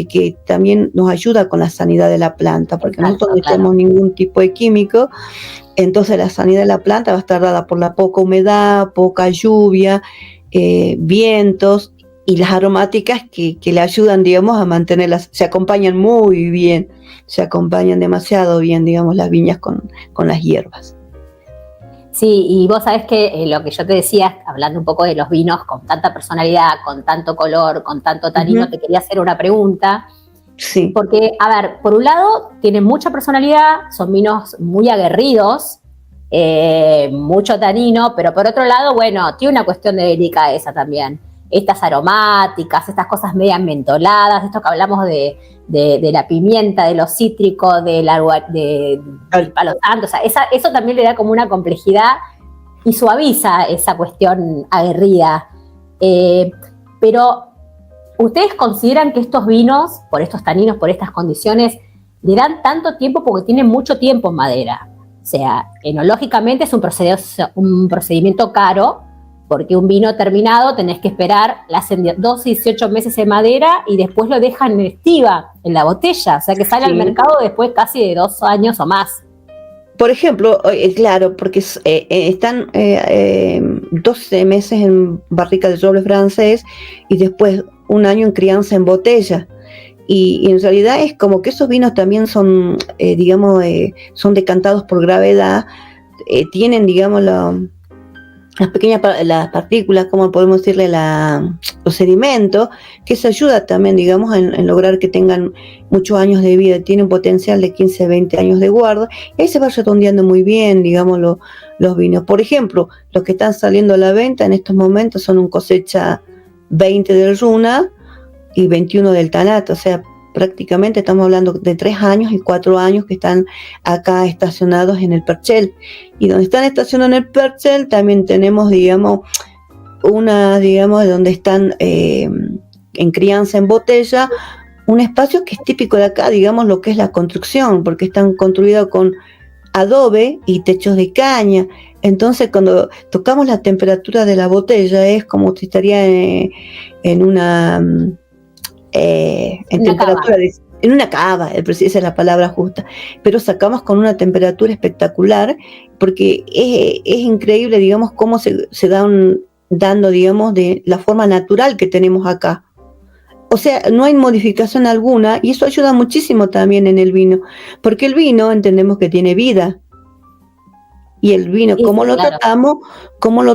que también nos ayuda con la sanidad de la planta, porque nosotros no tenemos ningún tipo de químico. Entonces la sanidad de la planta va a estar dada por la poca humedad, poca lluvia, vientos, y las aromáticas que le ayudan, digamos, a mantenerlas, se acompañan muy bien, se acompañan demasiado bien, digamos, las viñas con las hierbas. Sí, y vos sabés que lo que yo te decía, hablando un poco de los vinos con tanta personalidad, con tanto color, con tanto tanino, te quería hacer una pregunta. Sí. Porque, a ver, por un lado, tienen mucha personalidad, son vinos muy aguerridos, mucho tanino, pero por otro lado, bueno, tiene una cuestión de delicadeza también. Estas aromáticas, estas cosas medio mentoladas, esto que hablamos de la pimienta, de los cítricos, del palo santo, o sea, eso también le da como una complejidad y suaviza esa cuestión aguerrida. Pero, ¿ustedes consideran que estos vinos, por estos taninos, por estas condiciones, le dan tanto tiempo porque tienen mucho tiempo en madera? O sea, enológicamente es un procedimiento caro, porque un vino terminado tenés que esperar, le hacen 12 y 18 meses en madera y después lo dejan en estiva, en la botella, o sea que sale al mercado después casi de 2 años o más. Por ejemplo, claro, porque están 12 meses en barrica de roble francés y después 1 año en crianza en botella. Y en realidad es como que esos vinos también son, digamos, son decantados por gravedad, tienen, digamos, las partículas, como podemos decirle, los sedimentos, que eso ayuda también, digamos, en lograr que tengan muchos años de vida. Tiene un potencial de 15, 20 años de guarda, y ahí se va redondeando muy bien, digamos, los vinos. Por ejemplo, los que están saliendo a la venta en estos momentos son un cosecha 20 del Runa y 21 del Tanato, o sea, prácticamente estamos hablando de 3 años y 4 años que están acá estacionados en el Perchel. Y donde están estacionados en el Perchel también tenemos, digamos, donde están en crianza en botella, un espacio que es típico de acá, digamos, lo que es la construcción, porque están construidos con adobe y techos de caña. Entonces, cuando tocamos la temperatura de la botella, es como si estaría en una temperatura en una cava, esa es la palabra justa, pero sacamos con una temperatura espectacular, porque es increíble, digamos, cómo se dando, digamos, de la forma natural que tenemos acá. O sea, no hay modificación alguna, y eso ayuda muchísimo también en el vino, porque el vino entendemos que tiene vida, y el vino, Sí, como sí, lo claro.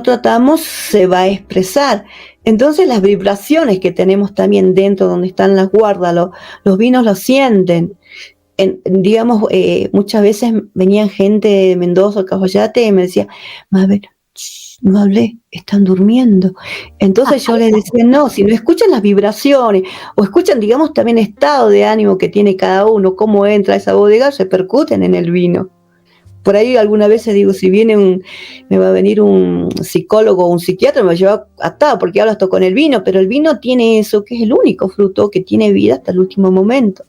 tratamos, se va a expresar. Entonces las vibraciones que tenemos también dentro donde están las guardas, los vinos lo sienten. Digamos, muchas veces venían gente de Mendoza, Cafayate, y me decía, Mabel, no hablé, están durmiendo. Entonces yo les decía, no, si no escuchan las vibraciones, o escuchan, digamos, también el estado de ánimo que tiene cada uno, cómo entra a esa bodega, repercuten en el vino. Por ahí alguna vez digo, si me va a venir un psicólogo o un psiquiatra, me va a llevar atado, porque hablo esto con el vino, pero el vino tiene eso, que es el único fruto que tiene vida hasta el último momento.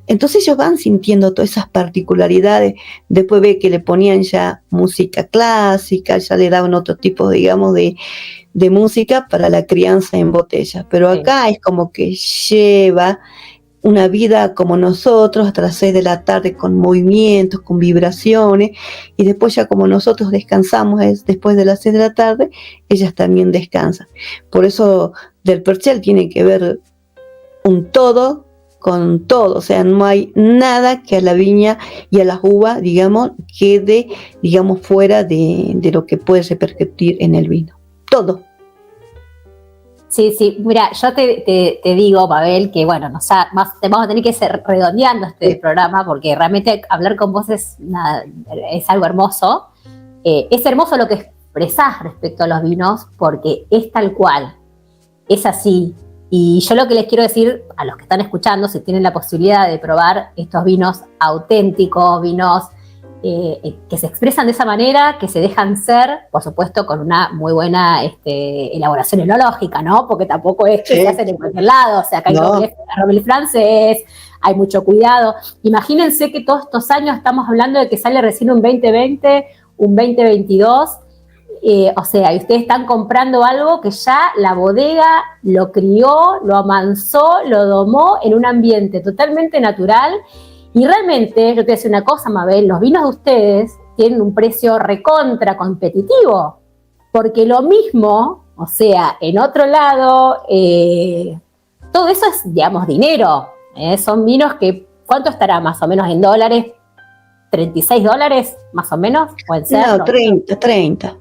Entonces ellos van sintiendo todas esas particularidades. Después ve que le ponían ya música clásica, ya le daban otro tipo, digamos, de música para la crianza en botella. Pero acá es como que lleva una vida como nosotros, hasta las 6 de la tarde, con movimientos, con vibraciones, y después ya como nosotros descansamos después de las 6 de la tarde, ellas también descansan. Por eso del Perchel tiene que ver un todo con todo, o sea, no hay nada que a la viña y a las uvas, digamos, quede, digamos, fuera de lo que puede repercutir en el vino. Todo. Sí, sí, mira, yo te digo, Mabel, que bueno, vamos a tener que ir redondeando este programa, porque realmente hablar con vos es algo hermoso. Es hermoso lo que expresás respecto a los vinos, porque es tal cual, es así. Y yo lo que les quiero decir a los que están escuchando, si tienen la posibilidad de probar estos vinos auténticos, vinos que se expresan de esa manera, que se dejan ser, por supuesto, con una muy buena elaboración enológica, ¿no? Porque tampoco es que se hacen en cualquier lado, o sea, acá hay roble francés, hay mucho cuidado. Imagínense que todos estos años estamos hablando de que sale recién un 2020, un 2022, o sea, y ustedes están comprando algo que ya la bodega lo crió, lo amansó, lo domó en un ambiente totalmente natural. Y realmente, yo te voy a decir una cosa, Mabel, los vinos de ustedes tienen un precio recontra competitivo, porque lo mismo, o sea, en otro lado, todo eso es, digamos, dinero. Son vinos que, ¿cuánto estará más o menos en dólares? $36, más o menos, pueden ser. No, 30.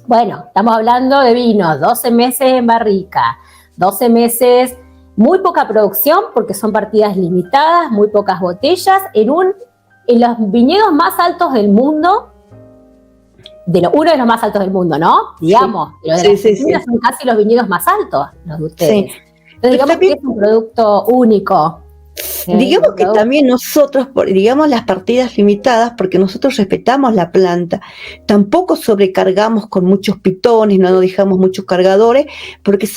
Bueno, estamos hablando de vinos, 12 meses en barrica, 12 meses... Muy poca producción, porque son partidas limitadas, muy pocas botellas, en los viñedos más altos del mundo, uno de los más altos del mundo, ¿no? Digamos, sí. Los de Argentina son casi los viñedos más altos, los de ustedes. Sí. Entonces, digamos que es un producto único. Digamos que también nosotros, digamos las partidas limitadas, porque nosotros respetamos la planta, tampoco sobrecargamos con muchos pitones, no nos dejamos muchos cargadores, porque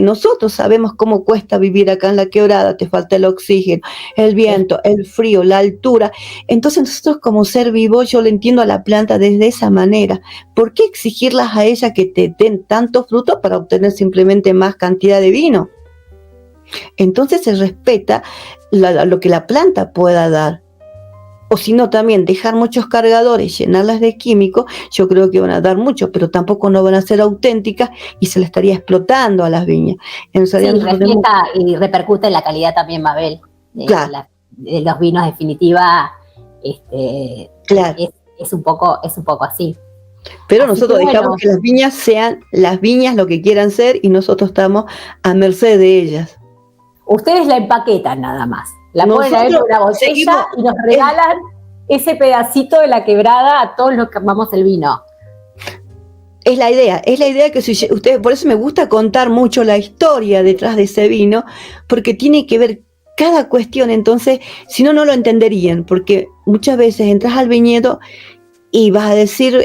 nosotros sabemos cómo cuesta vivir acá en la Quebrada, te falta el oxígeno, el viento, el frío, la altura. Entonces nosotros como ser vivo, yo le entiendo a la planta desde esa manera. ¿Por qué exigirlas a ella que te den tantos frutos para obtener simplemente más cantidad de vino? Entonces se respeta lo que la planta pueda dar. O si no, también dejar muchos cargadores, llenarlas de químicos, yo creo que van a dar mucho, pero tampoco no van a ser auténticas y se le estaría explotando a las viñas. Sí, refleja y repercute en la calidad también, Mabel, de los vinos, definitiva. Claro. Es un poco así. Pero Así nosotros que bueno, dejamos que las viñas sean las viñas lo que quieran ser y nosotros estamos a merced de ellas. ustedes la empaquetan nada más. La ponen Nosotros adentro de una botella seguimos, y nos regalan ese pedacito de la quebrada a todos los que amamos el vino. es la idea que si ustedes, por eso me gusta contar mucho la historia detrás de ese vino, porque tiene que ver cada cuestión, entonces, si no, no lo entenderían, porque muchas veces entras al viñedo y vas a decir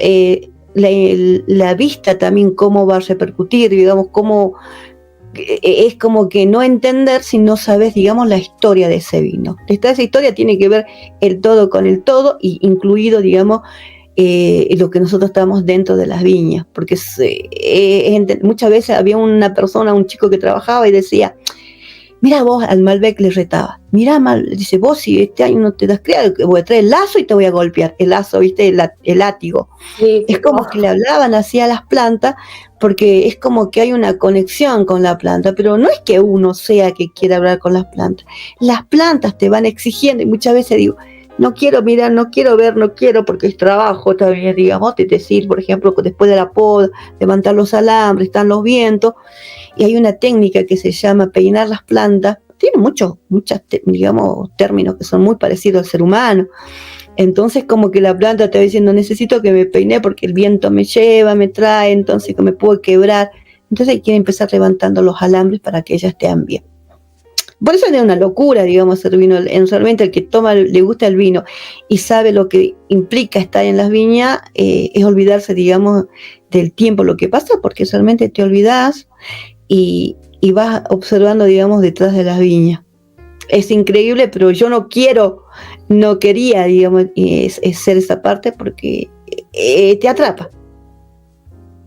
la vista también cómo va a repercutir, digamos, cómo es como que no entender si no sabes, digamos, la historia de ese vino. Esa historia tiene que ver el todo con el todo, y incluido, digamos, lo que nosotros estamos dentro de las viñas, porque muchas veces había una persona, un chico que trabajaba y decía, mira vos, al Malbec le retaba, mira dice, vos si este año no te das criado, voy a traer el lazo y te voy a golpear, el lazo, viste, el látigo. Sí, es como que le hablaban así a las plantas, porque es como que hay una conexión con la planta, pero no es que uno sea que quiera hablar con las plantas te van exigiendo, y muchas veces digo, no quiero mirar, no quiero ver, no quiero, porque es trabajo también, digamos, de decir, por ejemplo, después de la poda, levantar los alambres, están los vientos, y hay una técnica que se llama peinar las plantas. Tiene muchos, digamos, términos que son muy parecidos al ser humano. Entonces, como que la planta te va diciendo, necesito que me peine porque el viento me lleva, me trae, entonces que me puedo quebrar. Entonces hay que empezar levantando los alambres para que ellas estén bien. Por eso es una locura, digamos, el vino. Realmente el que le gusta el vino y sabe lo que implica estar en las viñas, es olvidarse, digamos, del tiempo, lo que pasa, porque solamente te olvidas y vas observando, digamos, detrás de las viñas. Es increíble, pero yo no quería, digamos, ser esa parte, porque te atrapa.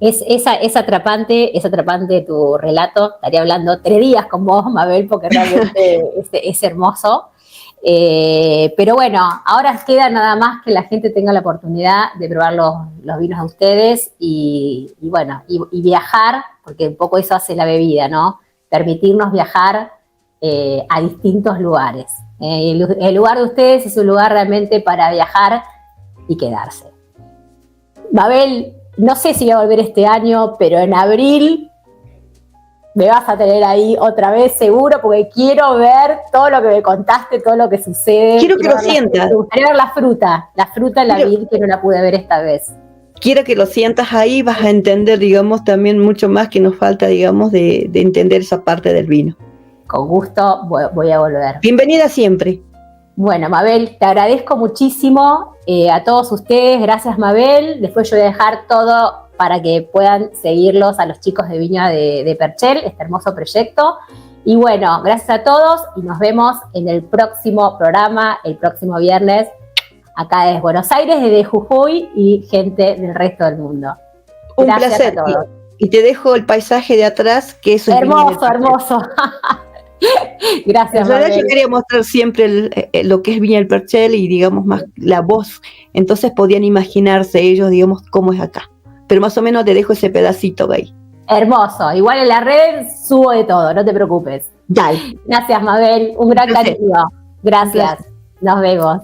Es atrapante tu relato. Estaría hablando 3 días con vos, Mabel, porque realmente es hermoso. Pero bueno, ahora queda nada más que la gente tenga la oportunidad de probar los vinos de ustedes y bueno, y viajar, porque un poco eso hace la bebida, ¿no? Permitirnos viajar a distintos lugares. El lugar de ustedes es un lugar realmente para viajar y quedarse. Mabel, no sé si voy a volver este año, pero en abril me vas a tener ahí otra vez seguro, porque quiero ver todo lo que me contaste, todo lo que sucede. Quiero que lo sientas. Me gustaría ver la fruta en la vid, que no la pude ver esta vez. Quiero que lo sientas ahí, vas a entender, digamos, también mucho más que nos falta, digamos, de entender esa parte del vino. Con gusto voy a volver. Bienvenida siempre. Bueno, Mabel, te agradezco muchísimo a todos ustedes. Gracias, Mabel. Después yo voy a dejar todo para que puedan seguirlos a los chicos de Viña de Perchel, este hermoso proyecto. Y bueno, gracias a todos y nos vemos en el próximo programa, el próximo viernes, acá desde Buenos Aires, desde Jujuy y gente del resto del mundo. Un placer. A todos. Y te dejo el paisaje de atrás, que es hermoso, hermoso. Gracias, en realidad yo quería mostrar siempre lo que es Viña del Perchel y, digamos, más la voz. Entonces podían imaginarse ellos, digamos, cómo es acá. Pero más o menos te dejo ese pedacito de ahí. Hermoso. Igual en la red subo de todo, no te preocupes. Dale. Gracias, Mabel. Un gran cariño. Gracias. Nos vemos.